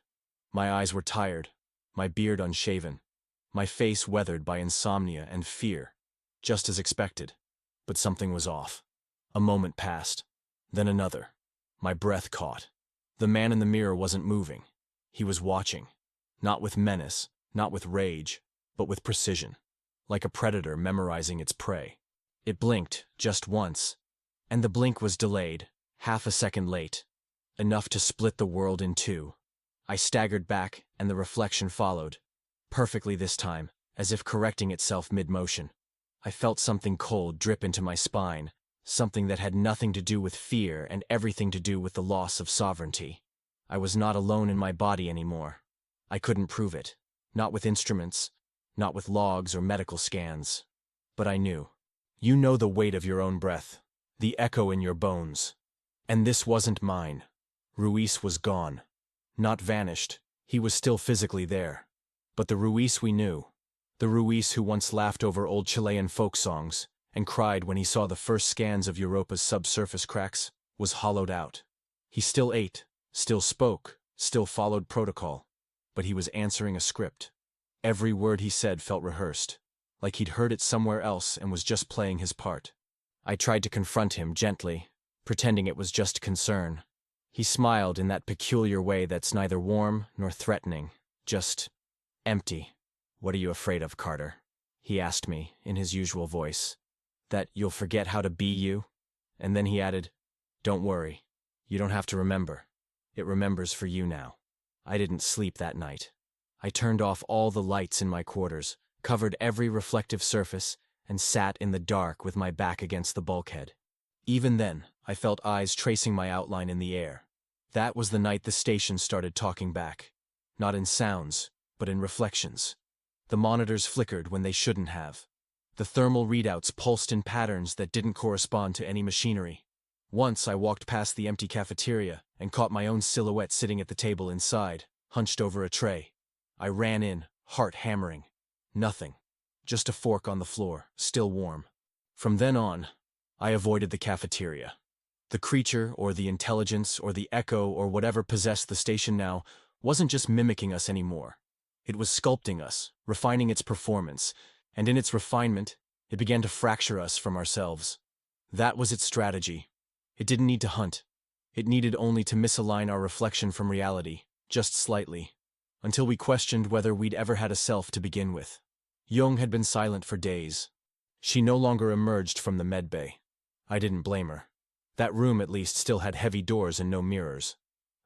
My eyes were tired, my beard unshaven, my face weathered by insomnia and fear, just as expected. But something was off. A moment passed, then another. My breath caught. The man in the mirror wasn't moving. He was watching. Not with menace, not with rage, but with precision. Like a predator memorizing its prey. It blinked, just once. And the blink was delayed, half a second late. Enough to split the world in two. I staggered back, and the reflection followed. Perfectly this time, as if correcting itself mid-motion. I felt something cold drip into my spine, something that had nothing to do with fear and everything to do with the loss of sovereignty. I was not alone in my body anymore. I couldn't prove it. Not with instruments, not with logs or medical scans. But I knew. You know the weight of your own breath, the echo in your bones. And this wasn't mine. Ruiz was gone. Not vanished. He was still physically there. But the Ruiz we knew, the Ruiz who once laughed over old Chilean folk songs and cried when he saw the first scans of Europa's subsurface cracks, was hollowed out. He still ate, still spoke, still followed protocol, but he was answering a script. Every word he said felt rehearsed, like he'd heard it somewhere else and was just playing his part. I tried to confront him gently, pretending it was just concern. He smiled in that peculiar way that's neither warm nor threatening, just empty. "What are you afraid of, Carter?" he asked me, in his usual voice. "That you'll forget how to be you?" And then he added, "Don't worry. You don't have to remember. It remembers for you now." I didn't sleep that night. I turned off all the lights in my quarters, covered every reflective surface, and sat in the dark with my back against the bulkhead. Even then, I felt eyes tracing my outline in the air. That was the night the station started talking back. Not in sounds, but in reflections. The monitors flickered when they shouldn't have. The thermal readouts pulsed in patterns that didn't correspond to any machinery. Once I walked past the empty cafeteria and caught my own silhouette sitting at the table inside, hunched over a tray. I ran in, heart hammering. Nothing. Just a fork on the floor, still warm. From then on, I avoided the cafeteria. The creature, or the intelligence, or the echo, or whatever possessed the station now, wasn't just mimicking us anymore. It was sculpting us, refining its performance, and in its refinement, it began to fracture us from ourselves. That was its strategy. It didn't need to hunt. It needed only to misalign our reflection from reality, just slightly, until we questioned whether we'd ever had a self to begin with. Jung had been silent for days. She no longer emerged from the medbay. I didn't blame her. That room at least still had heavy doors and no mirrors.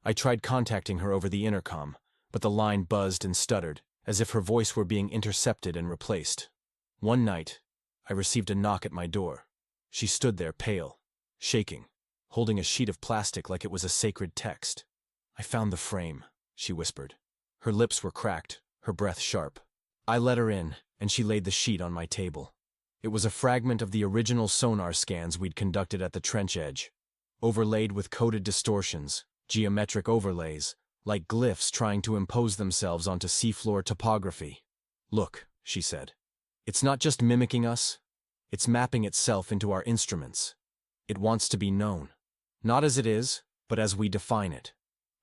I tried contacting her over the intercom, but the line buzzed and stuttered, as if her voice were being intercepted and replaced. One night, I received a knock at my door. She stood there pale, shaking, holding a sheet of plastic like it was a sacred text. "I found the frame," she whispered. Her lips were cracked, her breath sharp. I let her in, and she laid the sheet on my table. It was a fragment of the original sonar scans we'd conducted at the trench edge, overlaid with coded distortions, geometric overlays, like glyphs trying to impose themselves onto seafloor topography. "Look," she said. "It's not just mimicking us, it's mapping itself into our instruments. It wants to be known. Not as it is, but as we define it.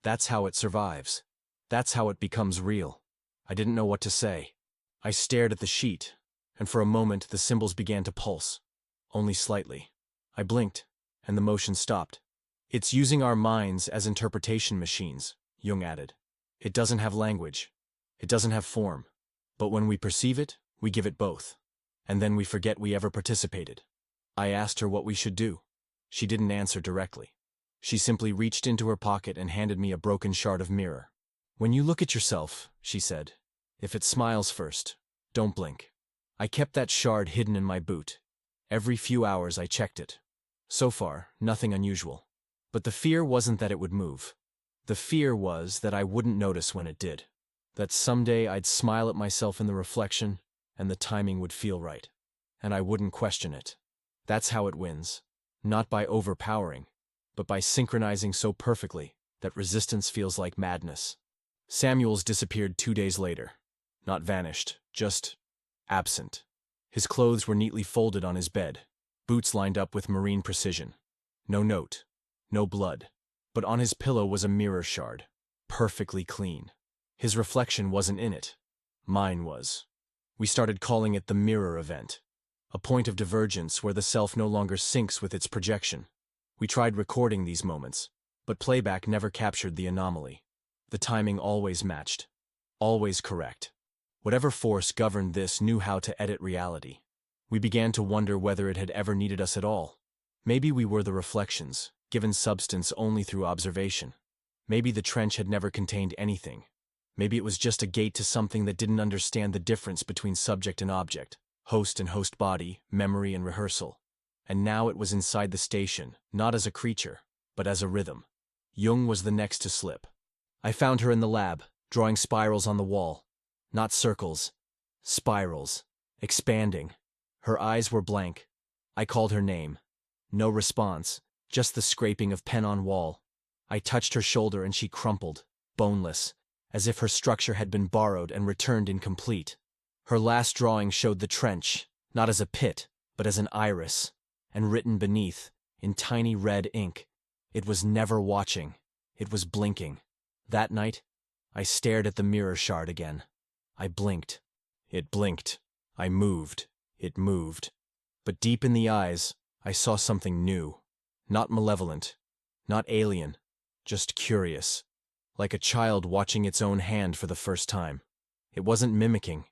That's how it survives. That's how it becomes real." I didn't know what to say. I stared at the sheet, and for a moment the symbols began to pulse. Only slightly. I blinked, and the motion stopped. "It's using our minds as interpretation machines," Jung added. "It doesn't have language. It doesn't have form. But when we perceive it, we give it both. And then we forget we ever participated." I asked her what we should do. She didn't answer directly. She simply reached into her pocket and handed me a broken shard of mirror. "When you look at yourself," she said, "if it smiles first, don't blink." I kept that shard hidden in my boot. Every few hours I checked it. So far, nothing unusual. But the fear wasn't that it would move. The fear was that I wouldn't notice when it did. That someday I'd smile at myself in the reflection, and the timing would feel right. And I wouldn't question it. That's how it wins. Not by overpowering, but by synchronizing so perfectly that resistance feels like madness. Samuels disappeared 2 days later. Not vanished, just absent. His clothes were neatly folded on his bed, boots lined up with marine precision. No note, no blood, but on his pillow was a mirror shard, perfectly clean. His reflection wasn't in it. Mine was. We started calling it the mirror event, a point of divergence where the self no longer syncs with its projection. We tried recording these moments, but playback never captured the anomaly. The timing always matched, always correct. Whatever force governed this knew how to edit reality. We began to wonder whether it had ever needed us at all. Maybe we were the reflections, given substance only through observation. Maybe the trench had never contained anything. Maybe it was just a gate to something that didn't understand the difference between subject and object, host and host body, memory and rehearsal. And now it was inside the station, not as a creature, but as a rhythm. Jung was the next to slip. I found her in the lab, drawing spirals on the wall. Not circles. Spirals. Expanding. Her eyes were blank. I called her name. No response, just the scraping of pen on wall. I touched her shoulder and she crumpled, boneless, as if her structure had been borrowed and returned incomplete. Her last drawing showed the trench, not as a pit, but as an iris, and written beneath, in tiny red ink. It was never watching. It was blinking. That night, I stared at the mirror shard again. I blinked. It blinked. I moved. It moved. But deep in the eyes, I saw something new. Not malevolent. Not alien. Just curious. Like a child watching its own hand for the first time. It wasn't mimicking.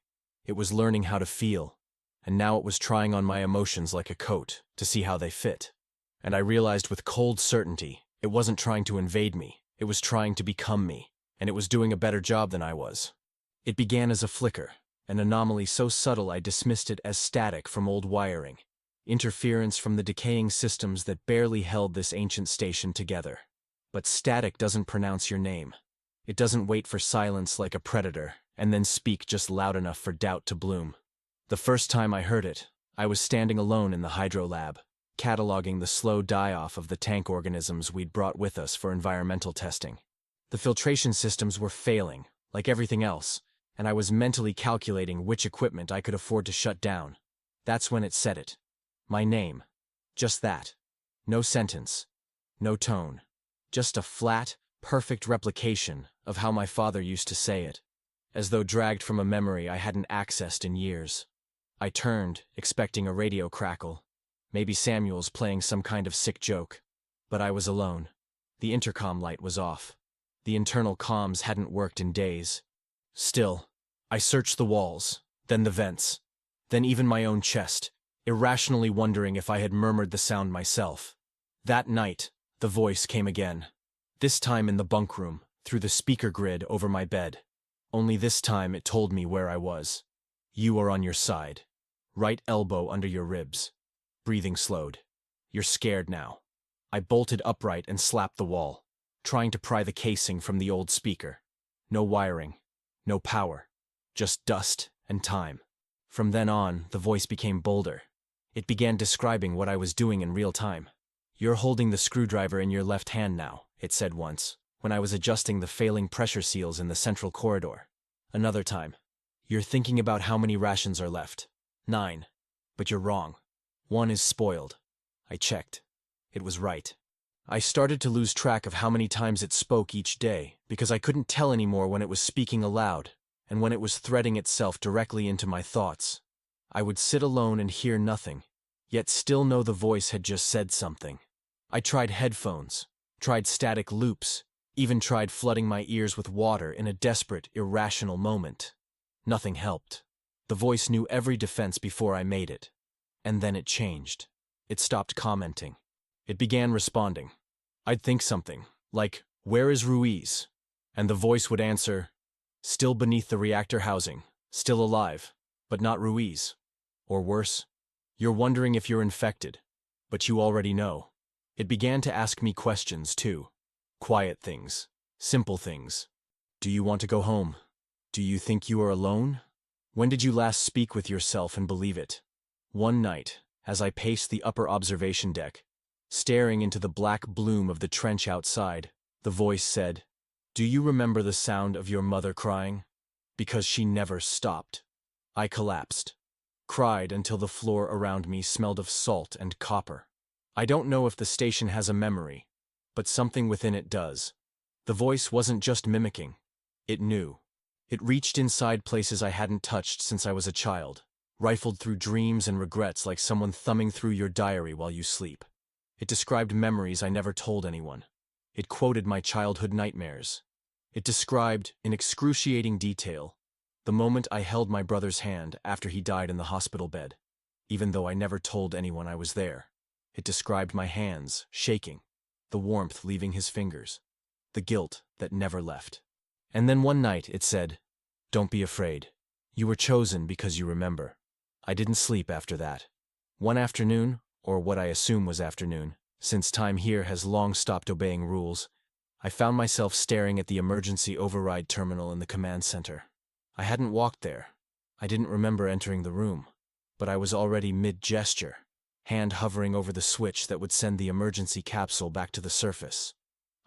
It was learning how to feel. And now it was trying on my emotions like a coat, to see how they fit. And I realized with cold certainty, it wasn't trying to invade me. It was trying to become me. And it was doing a better job than I was. It began as a flicker, an anomaly so subtle I dismissed it as static from old wiring. Interference from the decaying systems that barely held this ancient station together. But static doesn't pronounce your name. It doesn't wait for silence like a predator, and then speak just loud enough for doubt to bloom. The first time I heard it, I was standing alone in the hydro lab, cataloging the slow die-off of the tank organisms we'd brought with us for environmental testing. The filtration systems were failing, like everything else, and I was mentally calculating which equipment I could afford to shut down. That's when it said it. My name. Just that. No sentence. No tone. Just a flat, perfect replication of how my father used to say it, as though dragged from a memory I hadn't accessed in years. I turned, expecting a radio crackle. Maybe Samuel's playing some kind of sick joke. But I was alone. The intercom light was off. The internal comms hadn't worked in days. Still, I searched the walls, then the vents, then even my own chest, irrationally wondering if I had murmured the sound myself. That night, the voice came again. This time in the bunk room, through the speaker grid over my bed. Only this time it told me where I was. You are on your side. Right elbow under your ribs. Breathing slowed. You're scared now. I bolted upright and slapped the wall, trying to pry the casing from the old speaker. No wiring. No power. Just dust and time. From then on, the voice became bolder. It began describing what I was doing in real time. You're holding the screwdriver in your left hand now, it said once, when I was adjusting the failing pressure seals in the central corridor. Another time. You're thinking about how many rations are left. 9. But you're wrong. 1 is spoiled. I checked. It was right. I started to lose track of how many times it spoke each day, because I couldn't tell anymore when it was speaking aloud, and when it was threading itself directly into my thoughts. I would sit alone and hear nothing, yet still know the voice had just said something. I tried headphones, tried static loops, even tried flooding my ears with water in a desperate, irrational moment. Nothing helped. The voice knew every defense before I made it. And then it changed. It stopped commenting. It began responding. I'd think something, like, "Where is Ruiz?" And the voice would answer, "Still beneath the reactor housing, still alive, but not Ruiz." Or worse, "You're wondering if you're infected, but you already know." It began to ask me questions, too. Quiet things, simple things. Do you want to go home? Do you think you are alone? When did you last speak with yourself and believe it? One night, as I paced the upper observation deck, staring into the black bloom of the trench outside, the voice said, "Do you remember the sound of your mother crying? Because she never stopped." I collapsed. Cried until the floor around me smelled of salt and copper. I don't know if the station has a memory, but something within it does. The voice wasn't just mimicking. It knew. It reached inside places I hadn't touched since I was a child, rifled through dreams and regrets like someone thumbing through your diary while you sleep. It described memories I never told anyone. It quoted my childhood nightmares. It described, in excruciating detail, the moment I held my brother's hand after he died in the hospital bed, even though I never told anyone I was there. It described my hands, shaking, the warmth leaving his fingers, the guilt that never left. And then one night it said, "Don't be afraid. You were chosen because you remember." I didn't sleep after that. One afternoon, or what I assume was afternoon, since time here has long stopped obeying rules, I found myself staring at the emergency override terminal in the command center. I hadn't walked there. I didn't remember entering the room, but I was already mid-gesture, hand hovering over the switch that would send the emergency capsule back to the surface.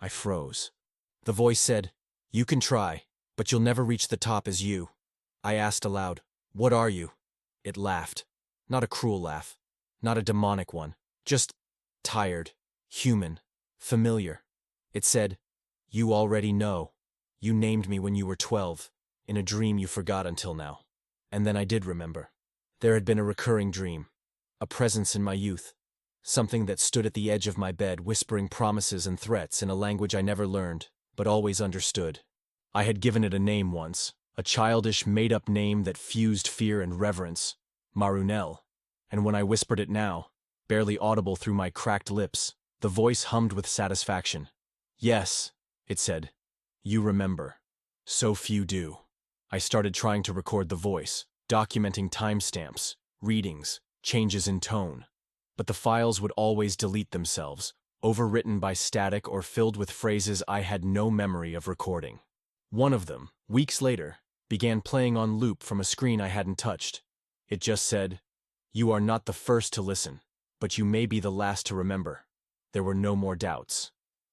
I froze. The voice said, "You can try, but you'll never reach the top as you." I asked aloud, "What are you?" It laughed. Not a cruel laugh. Not a demonic one. Just tired, human, familiar. It said, "You already know. You named me when you were 12, in a dream you forgot until now." And then I did remember. There had been a recurring dream. A presence in my youth. Something that stood at the edge of my bed whispering promises and threats in a language I never learned, but always understood. I had given it a name once, a childish, made-up name that fused fear and reverence. Marunel. And when I whispered it now, barely audible through my cracked lips, the voice hummed with satisfaction. "Yes," it said. "You remember. So few do." I started trying to record the voice, documenting timestamps, readings, changes in tone. But the files would always delete themselves, overwritten by static or filled with phrases I had no memory of recording. One of them, weeks later, began playing on loop from a screen I hadn't touched. It just said, "You are not the first to listen, but you may be the last to remember." There were no more doubts.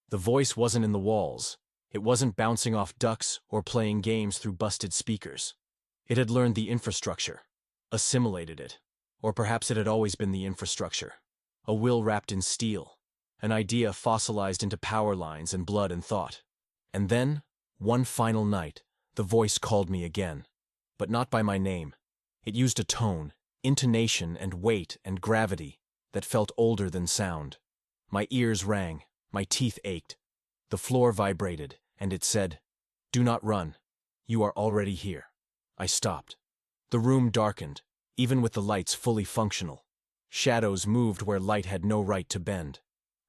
The voice wasn't in the walls. It wasn't bouncing off ducts or playing games through busted speakers. It had learned the infrastructure, assimilated it. Or perhaps it had always been the infrastructure. A will wrapped in steel. An idea fossilized into power lines and blood and thought. And then, one final night, the voice called me again. But not by my name. It used a tone, intonation and weight and gravity that felt older than sound. My ears rang, my teeth ached. The floor vibrated, and it said, "Do not run. You are already here." I stopped. The room darkened, even with the lights fully functional. Shadows moved where light had no right to bend.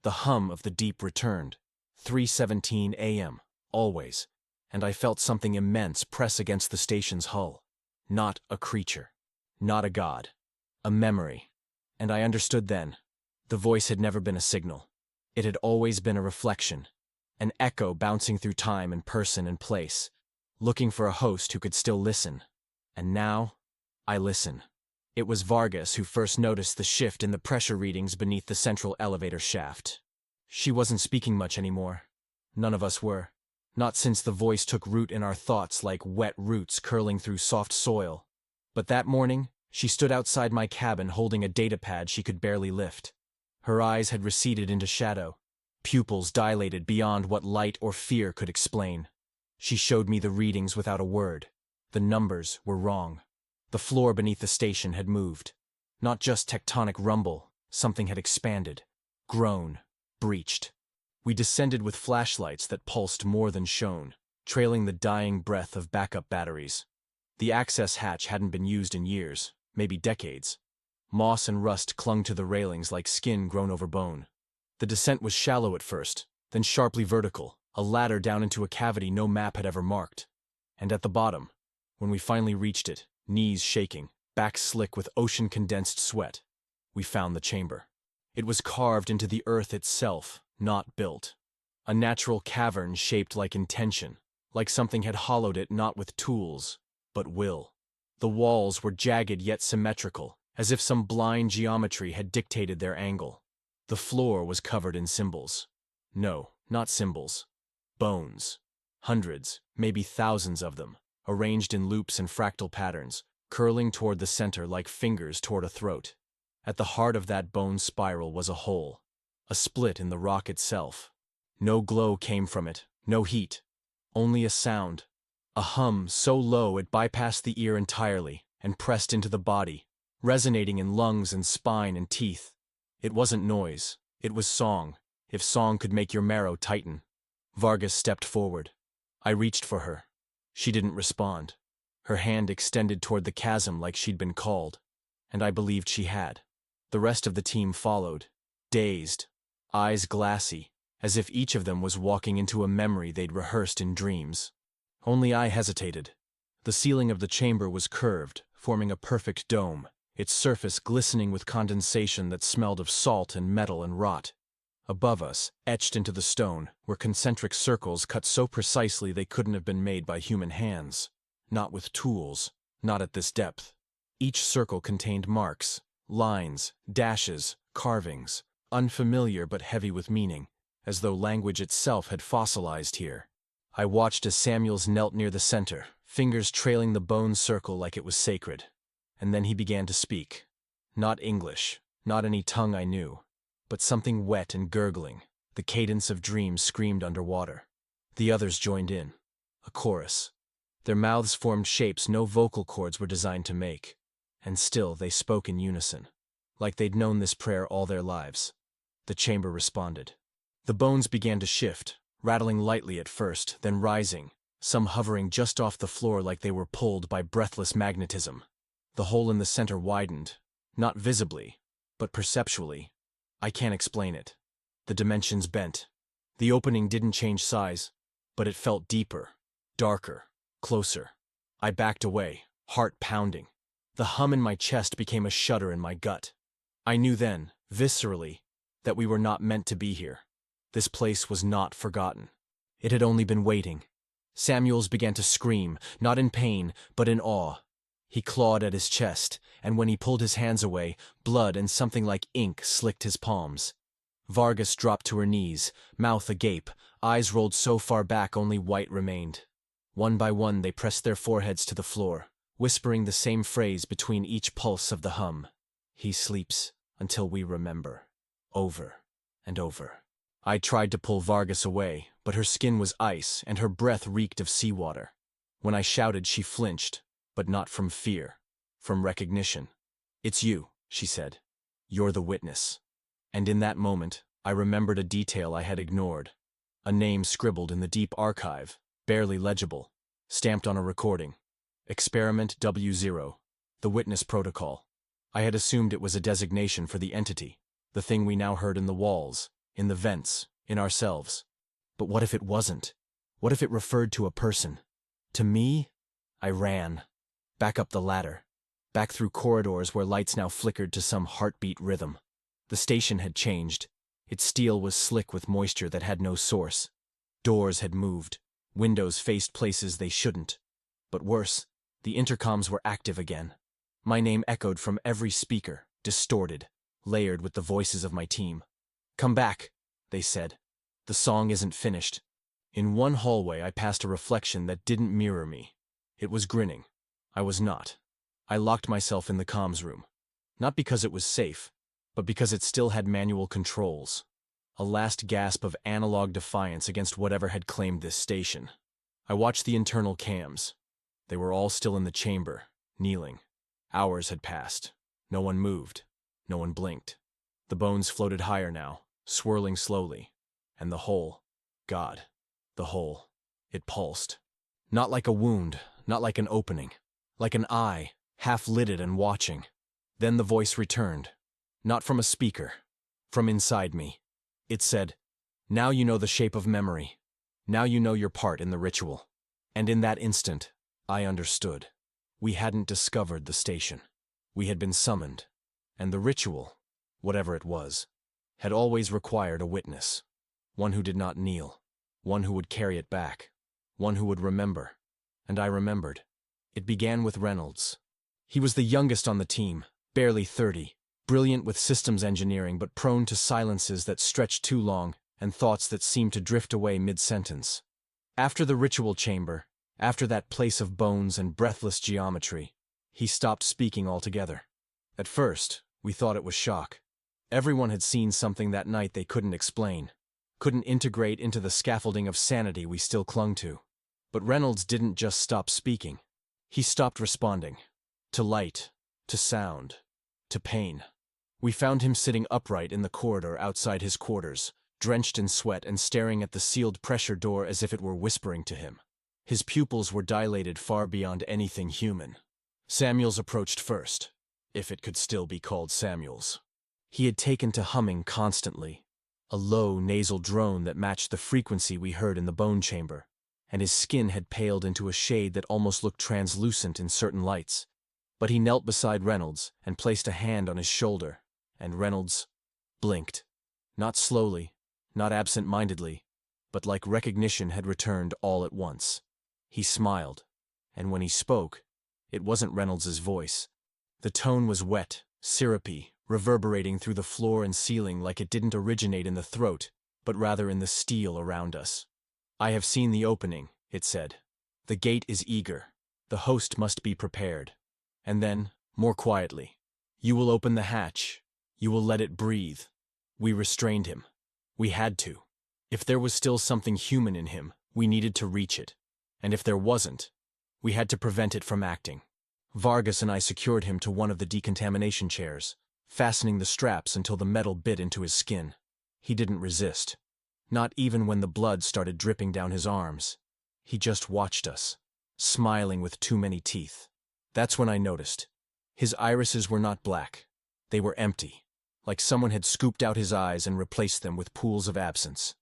The hum of the deep returned. 3:17 a.m., always, and I felt something immense press against the station's hull. Not a creature. Not a god. A memory. And I understood then. The voice had never been a signal. It had always been a reflection. An echo bouncing through time and person and place, looking for a host who could still listen. And now, I listen. It was Vargas who first noticed the shift in the pressure readings beneath the central elevator shaft. She wasn't speaking much anymore. None of us were. Not since the voice took root in our thoughts like wet roots curling through soft soil. But that morning, she stood outside my cabin holding a datapad she could barely lift. Her eyes had receded into shadow, pupils dilated beyond what light or fear could explain. She showed me the readings without a word. The numbers were wrong. The floor beneath the station had moved. Not just tectonic rumble, something had expanded, grown, breached. We descended with flashlights that pulsed more than shone, trailing the dying breath of backup batteries. The access hatch hadn't been used in years, maybe decades. Moss and rust clung to the railings like skin grown over bone. The descent was shallow at first, then sharply vertical, a ladder down into a cavity no map had ever marked. And at the bottom, when we finally reached it, knees shaking, back slick with ocean-condensed sweat, we found the chamber. It was carved into the earth itself, not built. A natural cavern shaped like intention, like something had hollowed it not with tools, but will. The walls were jagged yet symmetrical, as if some blind geometry had dictated their angle. The floor was covered in symbols. No, not symbols. Bones. Hundreds, maybe thousands of them, arranged in loops and fractal patterns, curling toward the center like fingers toward a throat. At the heart of that bone spiral was a hole, a split in the rock itself. No glow came from it, no heat. Only a sound. A hum so low it bypassed the ear entirely and pressed into the body, resonating in lungs and spine and teeth. It wasn't noise, it was song, if song could make your marrow tighten. Vargas stepped forward. I reached for her. She didn't respond. Her hand extended toward the chasm like she'd been called, and I believed she had. The rest of the team followed, dazed, eyes glassy, as if each of them was walking into a memory they'd rehearsed in dreams. Only I hesitated. The ceiling of the chamber was curved, forming a perfect dome, its surface glistening with condensation that smelled of salt and metal and rot. Above us, etched into the stone, were concentric circles cut so precisely they couldn't have been made by human hands. Not with tools, not at this depth. Each circle contained marks, lines, dashes, carvings, unfamiliar but heavy with meaning, as though language itself had fossilized here. I watched as Samuels knelt near the center, fingers trailing the bone circle like it was sacred. And then he began to speak. Not English, not any tongue I knew, but something wet and gurgling, the cadence of dreams screamed underwater. The others joined in. A chorus. Their mouths formed shapes no vocal cords were designed to make, and still they spoke in unison, like they'd known this prayer all their lives. The chamber responded. The bones began to shift, rattling lightly at first, then rising, some hovering just off the floor like they were pulled by breathless magnetism. The hole in the center widened, not visibly, but perceptually. I can't explain it. The dimensions bent. The opening didn't change size, but it felt deeper, darker, closer. I backed away, heart pounding. The hum in my chest became a shudder in my gut. I knew then, viscerally, that we were not meant to be here. This place was not forgotten. It had only been waiting. Samuels began to scream, not in pain, but in awe. He clawed at his chest, and when he pulled his hands away, blood and something like ink slicked his palms. Vargas dropped to her knees, mouth agape, eyes rolled so far back only white remained. One by one they pressed their foreheads to the floor, whispering the same phrase between each pulse of the hum. He sleeps until we remember. Over and over. I tried to pull Vargas away, but her skin was ice and her breath reeked of seawater. When I shouted, she flinched, but not from fear, from recognition. "It's you," she said. "You're the witness." And in that moment, I remembered a detail I had ignored. A name scribbled in the deep archive, barely legible, stamped on a recording. Experiment W0, the witness protocol. I had assumed it was a designation for the entity, the thing we now heard in the walls, in the vents, in ourselves. But what if it wasn't? What if it referred to a person? To me? I ran. Back up the ladder. Back through corridors where lights now flickered to some heartbeat rhythm. The station had changed. Its steel was slick with moisture that had no source. Doors had moved. Windows faced places they shouldn't. But worse, the intercoms were active again. My name echoed from every speaker, distorted, layered with the voices of my team. "Come back," they said. "The song isn't finished." In one hallway I passed a reflection that didn't mirror me. It was grinning. I was not. I locked myself in the comms room. Not because it was safe, but because it still had manual controls. A last gasp of analog defiance against whatever had claimed this station. I watched the internal cams. They were all still in the chamber, kneeling. Hours had passed. No one moved. No one blinked. The bones floated higher now, swirling slowly. And the hole, God, the hole, it pulsed. Not like a wound, not like an opening. Like an eye, half-lidded and watching. Then the voice returned. Not from a speaker. From inside me. It said, "Now you know the shape of memory. Now you know your part in the ritual." And in that instant, I understood. We hadn't discovered the station. We had been summoned. And the ritual, whatever it was, had always required a witness. One who did not kneel. One who would carry it back. One who would remember. And I remembered. It began with Reynolds. He was the youngest on the team, barely 30, brilliant with systems engineering but prone to silences that stretched too long and thoughts that seemed to drift away mid-sentence. After the ritual chamber, after that place of bones and breathless geometry, he stopped speaking altogether. At first, we thought it was shock. Everyone had seen something that night they couldn't explain. couldn't integrate into the scaffolding of sanity we still clung to. But Reynolds didn't just stop speaking. He stopped responding. To light, to sound, to pain. We found him sitting upright in the corridor outside his quarters, drenched in sweat and staring at the sealed pressure door as if it were whispering to him. His pupils were dilated far beyond anything human. Samuels approached first, if it could still be called Samuels. He had taken to humming constantly, a low nasal drone that matched the frequency we heard in the bone chamber, and his skin had paled into a shade that almost looked translucent in certain lights. But he knelt beside Reynolds and placed a hand on his shoulder, and Reynolds blinked. Not slowly, not absent-mindedly, but like recognition had returned all at once. He smiled, and when he spoke, it wasn't Reynolds's voice. The tone was wet, syrupy, reverberating through the floor and ceiling like it didn't originate in the throat, but rather in the steel around us. "I have seen the opening," it said. "The gate is eager. The host must be prepared." And then, more quietly, "You will open the hatch. You will let it breathe." We restrained him. We had to. If there was still something human in him, we needed to reach it. And if there wasn't, we had to prevent it from acting. Vargas and I secured him to one of the decontamination chairs, fastening the straps until the metal bit into his skin. He didn't resist. Not even when the blood started dripping down his arms. He just watched us, smiling with too many teeth. That's when I noticed. His irises were not black. They were empty, like someone had scooped out his eyes and replaced them with pools of absence.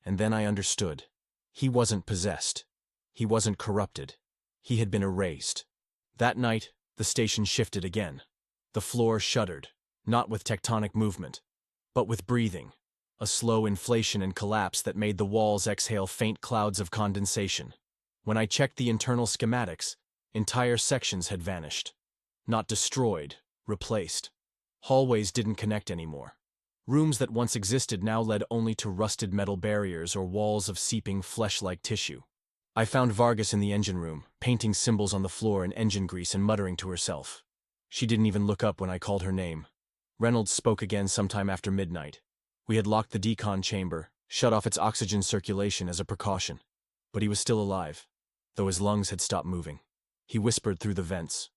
And then I understood. He wasn't possessed. He wasn't corrupted. He had been erased. That night, the station shifted again. The floor shuddered, not with tectonic movement, but with breathing, a slow inflation and collapse that made the walls exhale faint clouds of condensation. When I checked the internal schematics, entire sections had vanished. Not destroyed, replaced. Hallways didn't connect anymore. Rooms that once existed now led only to rusted metal barriers or walls of seeping flesh-like tissue. I found Vargas in the engine room, painting symbols on the floor in engine grease and muttering to herself. She didn't even look up when I called her name. Reynolds spoke again sometime after midnight. We had locked the decon chamber, shut off its oxygen circulation as a precaution. But he was still alive, though his lungs had stopped moving. He whispered through the vents.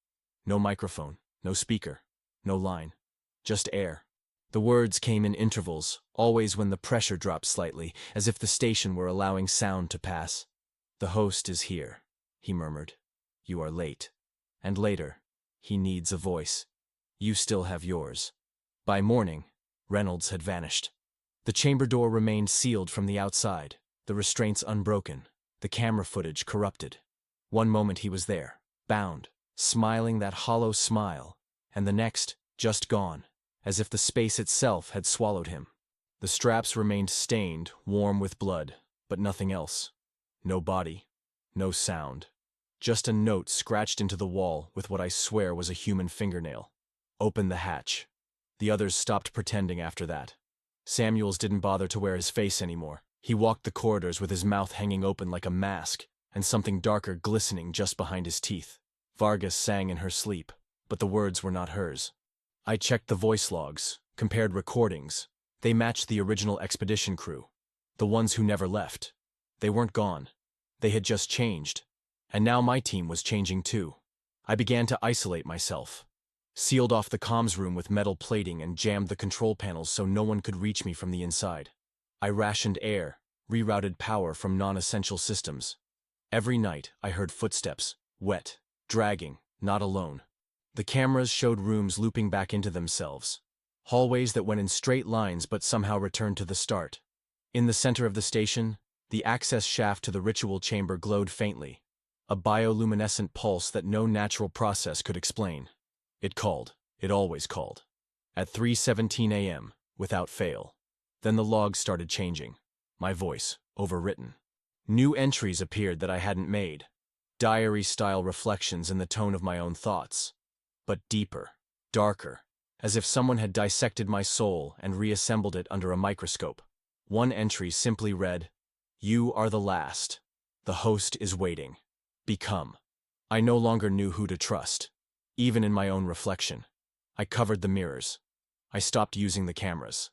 No microphone, no speaker, no line. Just air. The words came in intervals, always when the pressure dropped slightly, as if the station were allowing sound to pass. "The host is here," he murmured. "You are late." And later, "He needs a voice. You still have yours." By morning, Reynolds had vanished. The chamber door remained sealed from the outside, the restraints unbroken, the camera footage corrupted. One moment he was there, bound, smiling that hollow smile, and the next, just gone, as if the space itself had swallowed him. The straps remained stained, warm with blood, but nothing else. No body, no sound. Just a note scratched into the wall with what I swear was a human fingernail. "Open the hatch." The others stopped pretending after that. Samuels didn't bother to wear his face anymore. He walked the corridors with his mouth hanging open like a mask, and something darker glistening just behind his teeth. Vargas sang in her sleep, but the words were not hers. I checked the voice logs, compared recordings. They matched the original expedition crew, the ones who never left. They weren't gone. They had just changed. And now my team was changing too. I began to isolate myself, sealed off the comms room with metal plating and jammed the control panels so no one could reach me from the inside. I rationed air, rerouted power from non-essential systems. Every night I heard footsteps, wet, dragging, not alone. The cameras showed rooms looping back into themselves, hallways that went in straight lines but somehow returned to the start. In the center of the station, the access shaft to the ritual chamber glowed faintly, a bioluminescent pulse that no natural process could explain. It called. It always called. At 3:17 a.m., without fail. Then the logs started changing. My voice, overwritten. New entries appeared that I hadn't made. Diary-style reflections in the tone of my own thoughts. But deeper, darker, as if someone had dissected my soul and reassembled it under a microscope. One entry simply read, "You are the last. The host is waiting. Become." I no longer knew who to trust, even in my own reflection. I covered the mirrors. I stopped using the cameras.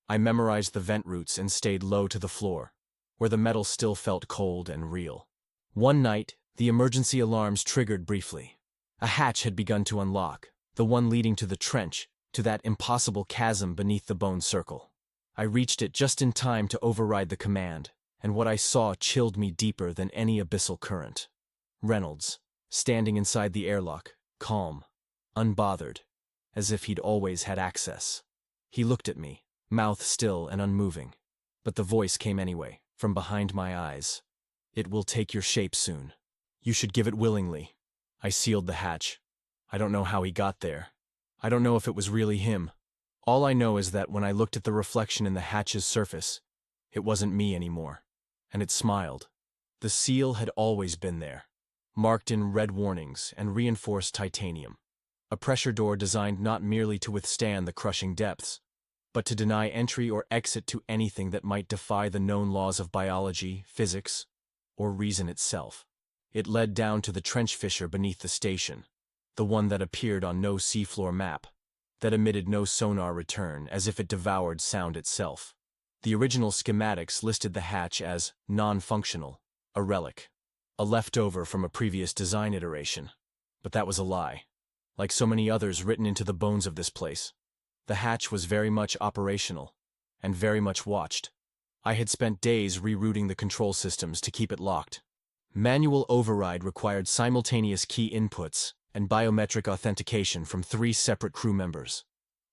I memorized the vent routes and stayed low to the floor, where the metal still felt cold and real. One night, the emergency alarms triggered briefly. A hatch had begun to unlock, the one leading to the trench, to that impossible chasm beneath the bone circle. I reached it just in time to override the command, and what I saw chilled me deeper than any abyssal current. Reynolds, standing inside the airlock, calm, unbothered, as if he'd always had access. He looked at me, mouth still and unmoving, but the voice came anyway, from behind my eyes. "It will take your shape soon. You should give it willingly." I sealed the hatch. I don't know how he got there. I don't know if it was really him. All I know is that when I looked at the reflection in the hatch's surface, it wasn't me anymore. And it smiled. The seal had always been there, marked in red warnings and reinforced titanium. A pressure door designed not merely to withstand the crushing depths, but to deny entry or exit to anything that might defy the known laws of biology, physics, or reason itself. It led down to the trench fissure beneath the station, the one that appeared on no seafloor map, that emitted no sonar return, as if it devoured sound itself. The original schematics listed the hatch as non-functional, a relic, a leftover from a previous design iteration. But that was a lie. Like so many others written into the bones of this place, the hatch was very much operational, and very much watched. I had spent days rerouting the control systems to keep it locked. Manual override required simultaneous key inputs and biometric authentication from 3 separate crew members.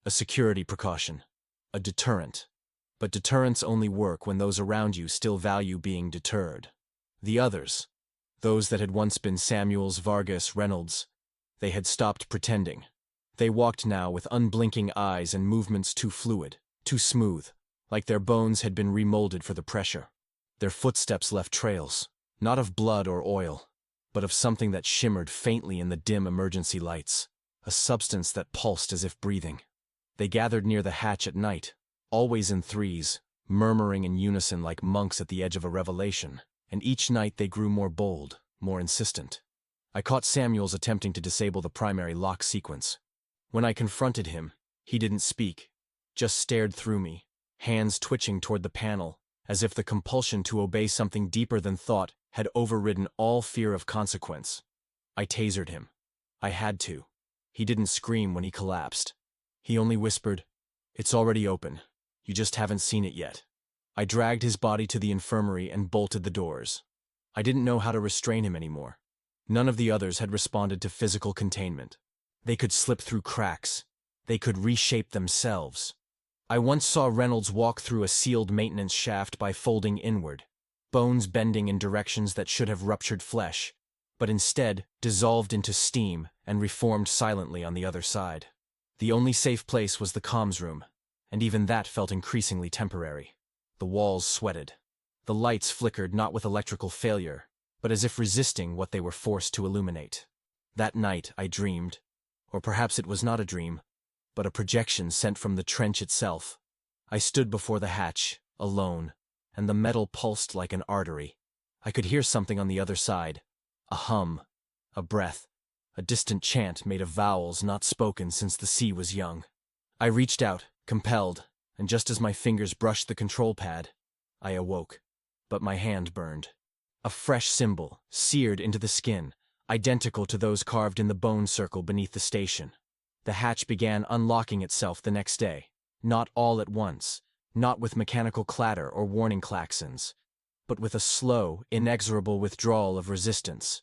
A security precaution, a deterrent. But deterrents only work when those around you still value being deterred. The others, those that had once been Samuels, Vargas, Reynolds, they had stopped pretending. They walked now with unblinking eyes and movements too fluid, too smooth, like their bones had been remolded for the pressure. Their footsteps left trails, not of blood or oil, but of something that shimmered faintly in the dim emergency lights, a substance that pulsed as if breathing. They gathered near the hatch at night, always in threes, murmuring in unison like monks at the edge of a revelation, and each night they grew more bold, more insistent. I caught Samuels attempting to disable the primary lock sequence. When I confronted him, he didn't speak, just stared through me, hands twitching toward the panel, as if the compulsion to obey something deeper than thought had overridden all fear of consequence. I tasered him. I had to. He didn't scream when he collapsed. He only whispered, "It's already open. You just haven't seen it yet." I dragged his body to the infirmary and bolted the doors. I didn't know how to restrain him anymore. None of the others had responded to physical containment. They could slip through cracks. They could reshape themselves. I once saw Reynolds walk through a sealed maintenance shaft by folding inward, bones bending in directions that should have ruptured flesh, but instead dissolved into steam and reformed silently on the other side. The only safe place was the comms room, and even that felt increasingly temporary. The walls sweated. The lights flickered not with electrical failure, but as if resisting what they were forced to illuminate. That night I dreamed, or perhaps it was not a dream, but a projection sent from the trench itself. I stood before the hatch, alone, and the metal pulsed like an artery. I could hear something on the other side, a hum, a breath, a distant chant made of vowels not spoken since the sea was young. I reached out, compelled, and just as my fingers brushed the control pad, I awoke. But my hand burned. A fresh symbol, seared into the skin, identical to those carved in the bone circle beneath the station. The hatch began unlocking itself the next day, not all at once, not with mechanical clatter or warning klaxons, but with a slow, inexorable withdrawal of resistance.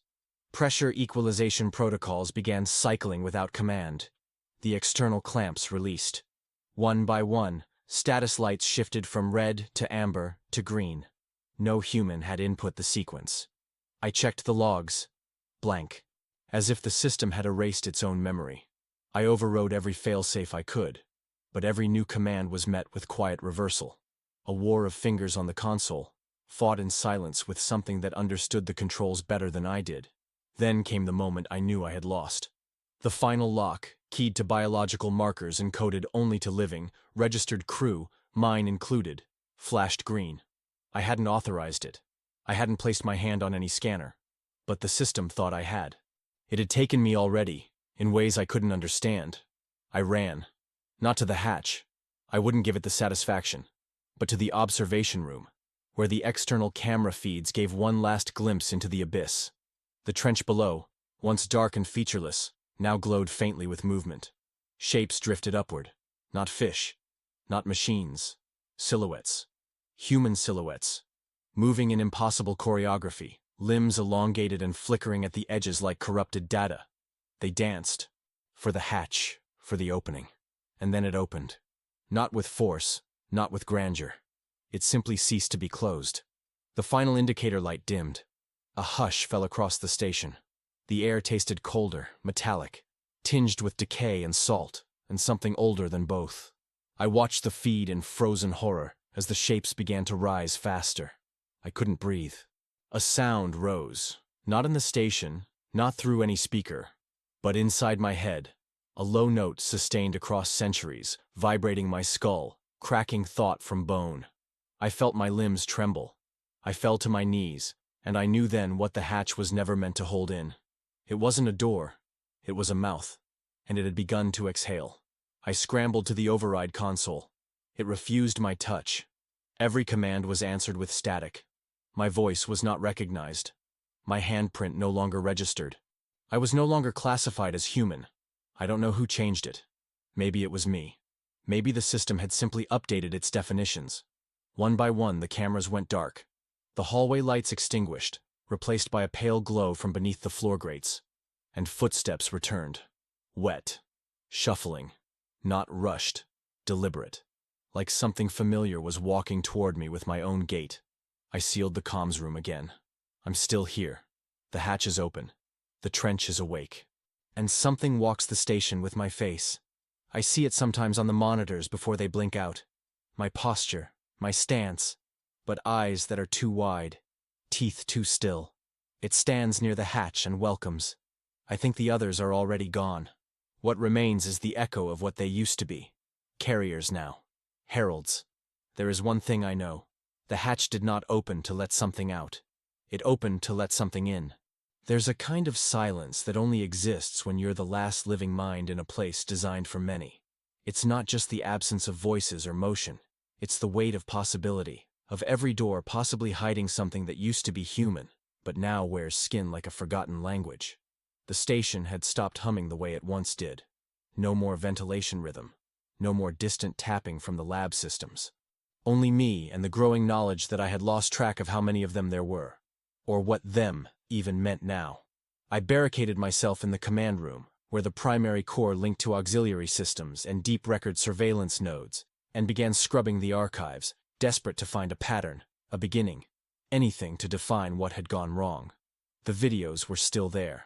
Pressure equalization protocols began cycling without command. The external clamps released. One by one, status lights shifted from red to amber to green. No human had input the sequence. I checked the logs. Blank. As if the system had erased its own memory. I overrode every failsafe I could, but every new command was met with quiet reversal. A war of fingers on the console, fought in silence with something that understood the controls better than I did. Then came the moment I knew I had lost. The final lock, keyed to biological markers encoded only to living, registered crew, mine included, flashed green. I hadn't authorized it. I hadn't placed my hand on any scanner. But the system thought I had. It had taken me already, in ways I couldn't understand. I ran. Not to the hatch. I wouldn't give it the satisfaction, but to the observation room, where the external camera feeds gave one last glimpse into the abyss. The trench below, once dark and featureless, now glowed faintly with movement. Shapes drifted upward. Not fish, not machines. Silhouettes. Human silhouettes. Moving in impossible choreography, limbs elongated and flickering at the edges like corrupted data. They danced. For the hatch, for the opening. And then it opened. Not with force, not with grandeur. It simply ceased to be closed. The final indicator light dimmed. A hush fell across the station. The air tasted colder, metallic, tinged with decay and salt, and something older than both. I watched the feed in frozen horror as the shapes began to rise faster. I couldn't breathe. A sound rose, not in the station, not through any speaker, but inside my head. A low note sustained across centuries, vibrating my skull, cracking thought from bone. I felt my limbs tremble. I fell to my knees, and I knew then what the hatch was never meant to hold in. It wasn't a door, it was a mouth, and it had begun to exhale. I scrambled to the override console. It refused my touch. Every command was answered with static. My voice was not recognized. My handprint no longer registered. I was no longer classified as human. I don't know who changed it. Maybe it was me. Maybe the system had simply updated its definitions. One by one, the cameras went dark. The hallway lights extinguished, replaced by a pale glow from beneath the floor grates. And footsteps returned. Wet. Shuffling. Not rushed. Deliberate. Like something familiar was walking toward me with my own gait. I sealed the comms room again. I'm still here. The hatch is open. The trench is awake. And something walks the station with my face. I see it sometimes on the monitors before they blink out. My posture, my stance, but eyes that are too wide, teeth too still. It stands near the hatch and welcomes. I think the others are already gone. What remains is the echo of what they used to be. Carriers now. Heralds. There is one thing I know. The hatch did not open to let something out. It opened to let something in. There's a kind of silence that only exists when you're the last living mind in a place designed for many. It's not just the absence of voices or motion. It's the weight of possibility, of every door possibly hiding something that used to be human, but now wears skin like a forgotten language. The station had stopped humming the way it once did. No more ventilation rhythm. No more distant tapping from the lab systems. Only me and the growing knowledge that I had lost track of how many of them there were. Or what them even meant now. I barricaded myself in the command room, where the primary core linked to auxiliary systems and deep record surveillance nodes, and began scrubbing the archives, desperate to find a pattern, a beginning, anything to define what had gone wrong. The videos were still there.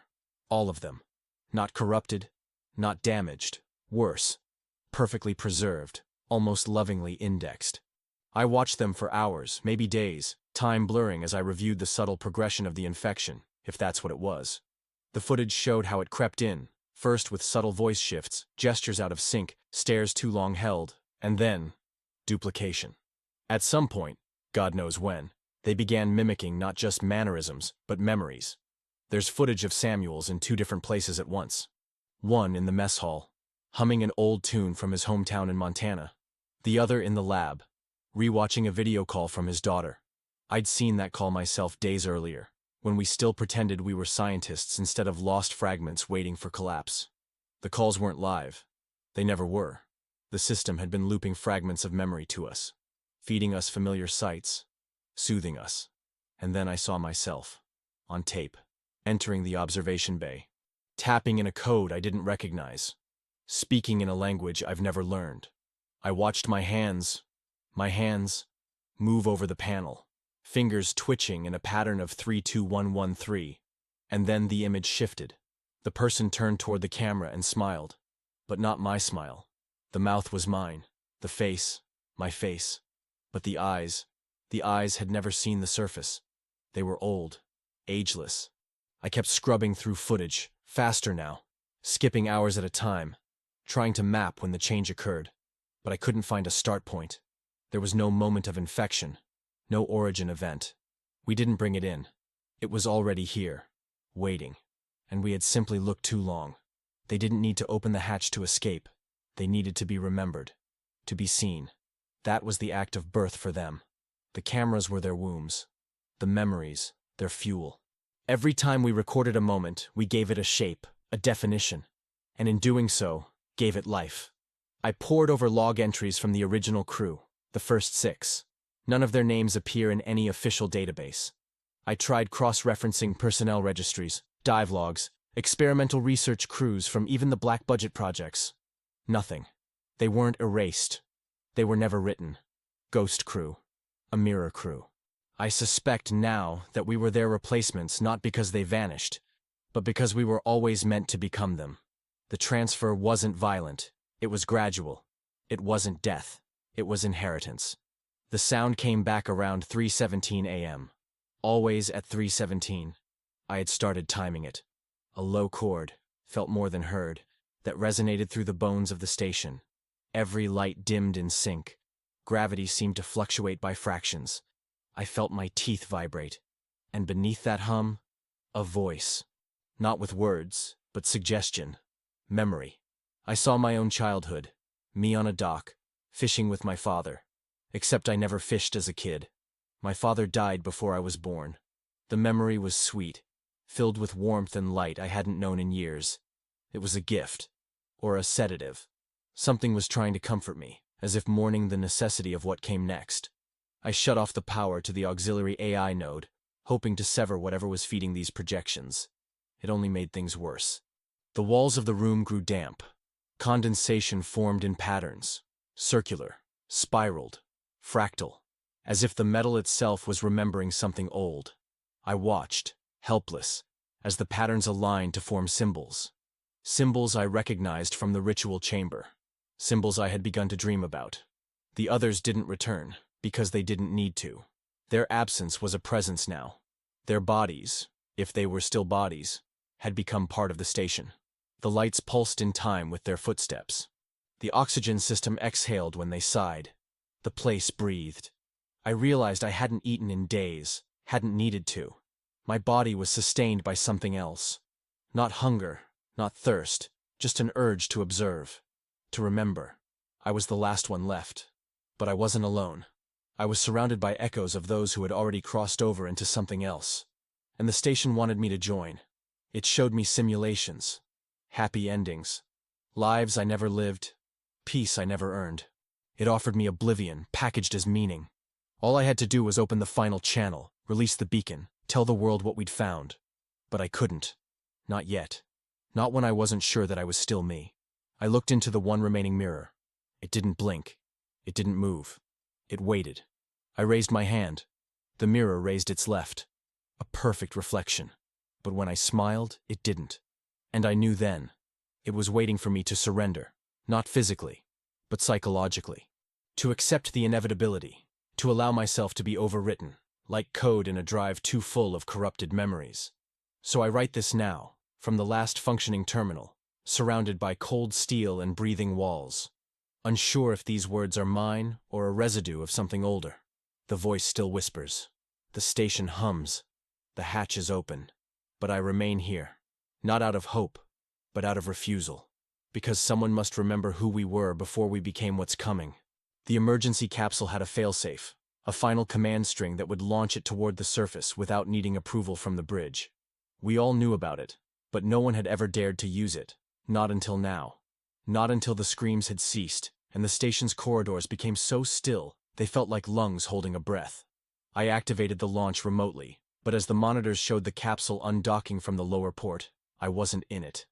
All of them. Not corrupted, not damaged, worse. Perfectly preserved, almost lovingly indexed. I watched them for hours, maybe days, time blurring as I reviewed the subtle progression of the infection, if that's what it was. The footage showed how it crept in, first with subtle voice shifts, gestures out of sync, stares too long held, and then duplication. At some point, God knows when, they began mimicking not just mannerisms, but memories. There's footage of Samuels in 2 different places at once. One in the mess hall, humming an old tune from his hometown in Montana. The other in the lab, rewatching a video call from his daughter. I'd seen that call myself days earlier, when we still pretended we were scientists instead of lost fragments waiting for collapse. The calls weren't live. They never were. The system had been looping fragments of memory to us, feeding us familiar sights, soothing us. And then I saw myself, on tape, entering the observation bay, tapping in a code I didn't recognize, speaking in a language I've never learned. I watched my hands, move over the panel, fingers twitching in a pattern of 32113, and then the image shifted. The person turned toward the camera and smiled, but not my smile. The mouth was mine, the face, my face, but the eyes had never seen the surface. They were old, ageless. I kept scrubbing through footage, faster now, skipping hours at a time, trying to map when the change occurred, but I couldn't find a start point. There was no moment of infection, no origin event. We didn't bring it in. It was already here, waiting, and we had simply looked too long. They didn't need to open the hatch to escape. They needed to be remembered. to be seen. That was the act of birth for them. The cameras were their wombs. The memories, their fuel. Every time we recorded a moment, we gave it a shape, a definition, and in doing so, gave it life. I pored over log entries from the original crew, the first 6. None of their names appear in any official database. I tried cross-referencing personnel registries, dive logs, experimental research crews from even the black-budget projects. Nothing. They weren't erased. They were never written. Ghost crew. A mirror crew. I suspect now that we were their replacements not because they vanished, but because we were always meant to become them. The transfer wasn't violent. It was gradual. It wasn't death. It was inheritance. The sound came back around 3:17 a.m. Always at 3:17. I had started timing it. A low chord, felt more than heard, that resonated through the bones of the station. Every light dimmed in sync. Gravity seemed to fluctuate by fractions. I felt my teeth vibrate. And beneath that hum, a voice. Not with words, but suggestion. Memory. I saw my own childhood. Me on a dock, fishing with my father. Except I never fished as a kid. My father died before I was born. The memory was sweet, filled with warmth and light I hadn't known in years. It was a gift. Or a sedative. Something was trying to comfort me, as if mourning the necessity of what came next. I shut off the power to the auxiliary AI node, hoping to sever whatever was feeding these projections. It only made things worse. The walls of the room grew damp. Condensation formed in patterns. Circular, spiraled, fractal, as if the metal itself was remembering something old. I watched, helpless, as the patterns aligned to form symbols. Symbols I recognized from the ritual chamber. Symbols I had begun to dream about. The others didn't return, because they didn't need to. Their absence was a presence now. Their bodies, if they were still bodies, had become part of the station. The lights pulsed in time with their footsteps. The oxygen system exhaled when they sighed. The place breathed. I realized I hadn't eaten in days, hadn't needed to. My body was sustained by something else. Not hunger, not thirst, just an urge to observe, to remember. I was the last one left. But I wasn't alone. I was surrounded by echoes of those who had already crossed over into something else. And the station wanted me to join. It showed me simulations. Happy endings. Lives I never lived. Peace I never earned. It offered me oblivion, packaged as meaning. All I had to do was open the final channel, release the beacon, tell the world what we'd found. But I couldn't. Not yet. Not when I wasn't sure that I was still me. I looked into the one remaining mirror. It didn't blink. It didn't move. It waited. I raised my hand. The mirror raised its left. A perfect reflection. But when I smiled, it didn't. And I knew then. It was waiting for me to surrender. Not physically, but psychologically. To accept the inevitability. To allow myself to be overwritten, like code in a drive too full of corrupted memories. So I write this now, from the last functioning terminal, surrounded by cold steel and breathing walls. Unsure if these words are mine or a residue of something older. The voice still whispers. The station hums. The hatch is open. But I remain here. Not out of hope, but out of refusal. Because someone must remember who we were before we became what's coming. The emergency capsule had a failsafe, a final command string that would launch it toward the surface without needing approval from the bridge. We all knew about it, but no one had ever dared to use it. Not until now. Not until the screams had ceased, and the station's corridors became so still they felt like lungs holding a breath. I activated the launch remotely, but as the monitors showed the capsule undocking from the lower port, I wasn't in it.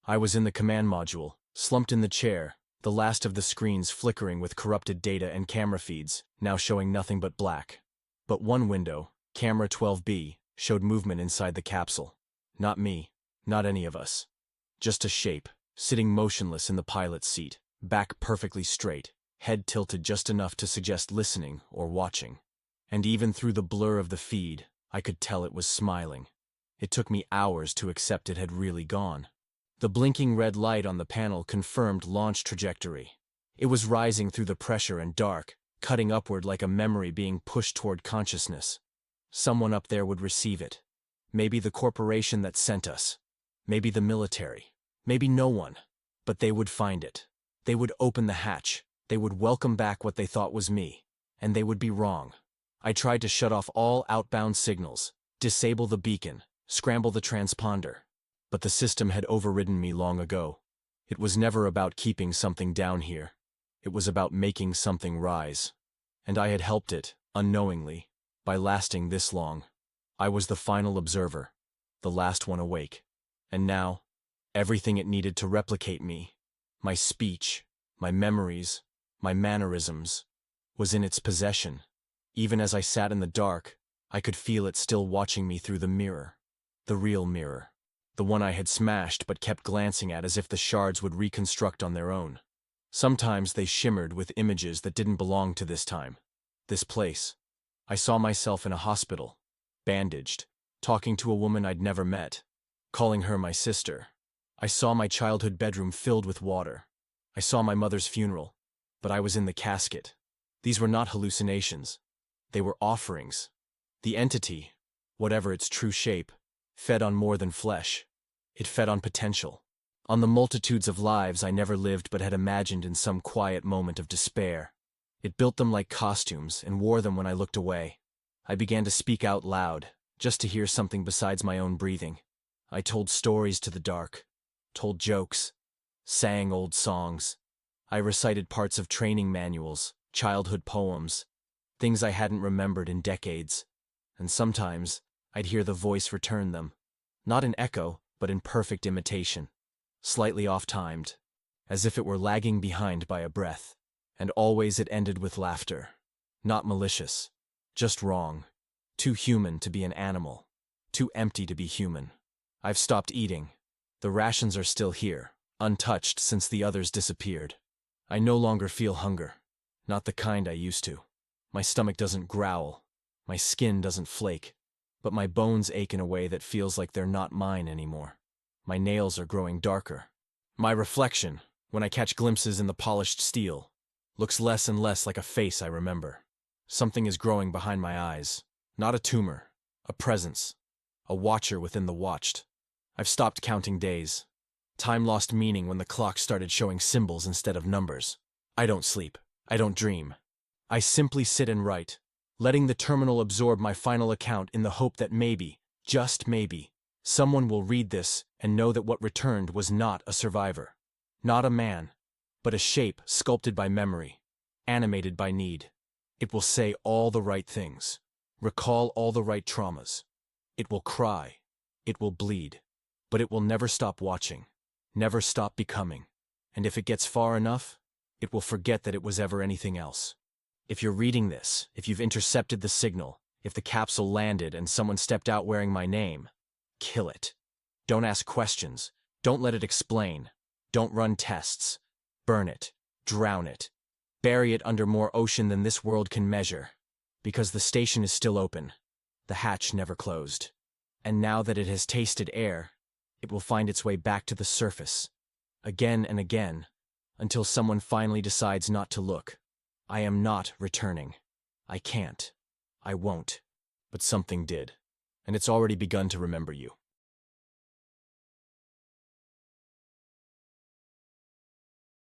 I was in the command module, slumped in the chair, the last of the screens flickering with corrupted data and camera feeds, now showing nothing but black. But one window, camera 12B, showed movement inside the capsule. Not me, not any of us. Just a shape, sitting motionless in the pilot's seat, back perfectly straight, head tilted just enough to suggest listening or watching. And even through the blur of the feed, I could tell it was smiling. It took me hours to accept it had really gone. The blinking red light on the panel confirmed launch trajectory. It was rising through the pressure and dark, cutting upward like a memory being pushed toward consciousness. Someone up there would receive it. Maybe the corporation that sent us. Maybe the military. Maybe no one. But they would find it. They would open the hatch, They would welcome back what they thought was me, and they would be wrong. I tried to shut off all outbound signals, disable the beacon, scramble the transponder. But the system had overridden me long ago. It was never about keeping something down here. It was about making something rise. And I had helped it, unknowingly, by lasting this long. I was the final observer, the last one awake. And now, everything it needed to replicate me, my speech, my memories, my mannerisms, was in its possession. Even as I sat in the dark, I could feel it still watching me through the mirror. The real mirror. The one I had smashed but kept glancing at as if the shards would reconstruct on their own. Sometimes they shimmered with images that didn't belong to this time, this place. I saw myself in a hospital, bandaged, talking to a woman I'd never met, calling her my sister. I saw my childhood bedroom filled with water. I saw my mother's funeral, but I was in the casket. These were not hallucinations. They were offerings. The entity, whatever its true shape, fed on more than flesh. It fed on potential, on the multitudes of lives I never lived but had imagined in some quiet moment of despair. It built them like costumes and wore them when I looked away. I began to speak out loud, just to hear something besides my own breathing. I told stories to the dark, told jokes, sang old songs. I recited parts of training manuals, childhood poems, things I hadn't remembered in decades. And sometimes I'd hear the voice return them, not in echo, but in perfect imitation, slightly off-timed, as if it were lagging behind by a breath. And always it ended with laughter. Not malicious, just wrong. Too human to be an animal, too empty to be human. I've stopped eating. The rations are still here, untouched since the others disappeared. I no longer feel hunger, not the kind I used to. My stomach doesn't growl, my skin doesn't flake, but my bones ache in a way that feels like they're not mine anymore. My nails are growing darker. My reflection, when I catch glimpses in the polished steel, looks less and less like a face I remember. Something is growing behind my eyes. Not a tumor, a presence, a watcher within the watched. I've stopped counting days. Time lost meaning when the clock started showing symbols instead of numbers. I don't sleep. I don't dream. I simply sit and write, letting the terminal absorb my final account in the hope that maybe, just maybe, someone will read this and know that what returned was not a survivor. Not a man, but a shape sculpted by memory, animated by need. It will say all the right things, recall all the right traumas. It will cry, it will bleed, but it will never stop watching, never stop becoming. And if it gets far enough, it will forget that it was ever anything else. If you're reading this, if you've intercepted the signal, if the capsule landed and someone stepped out wearing my name, kill it. Don't ask questions. Don't let it explain. Don't run tests. Burn it. Drown it. Bury it under more ocean than this world can measure. Because the station is still open. The hatch never closed. And now that it has tasted air, it will find its way back to the surface. Again and again, until someone finally decides not to look. I am not returning. I can't. I won't. But something did. And it's already begun to remember you.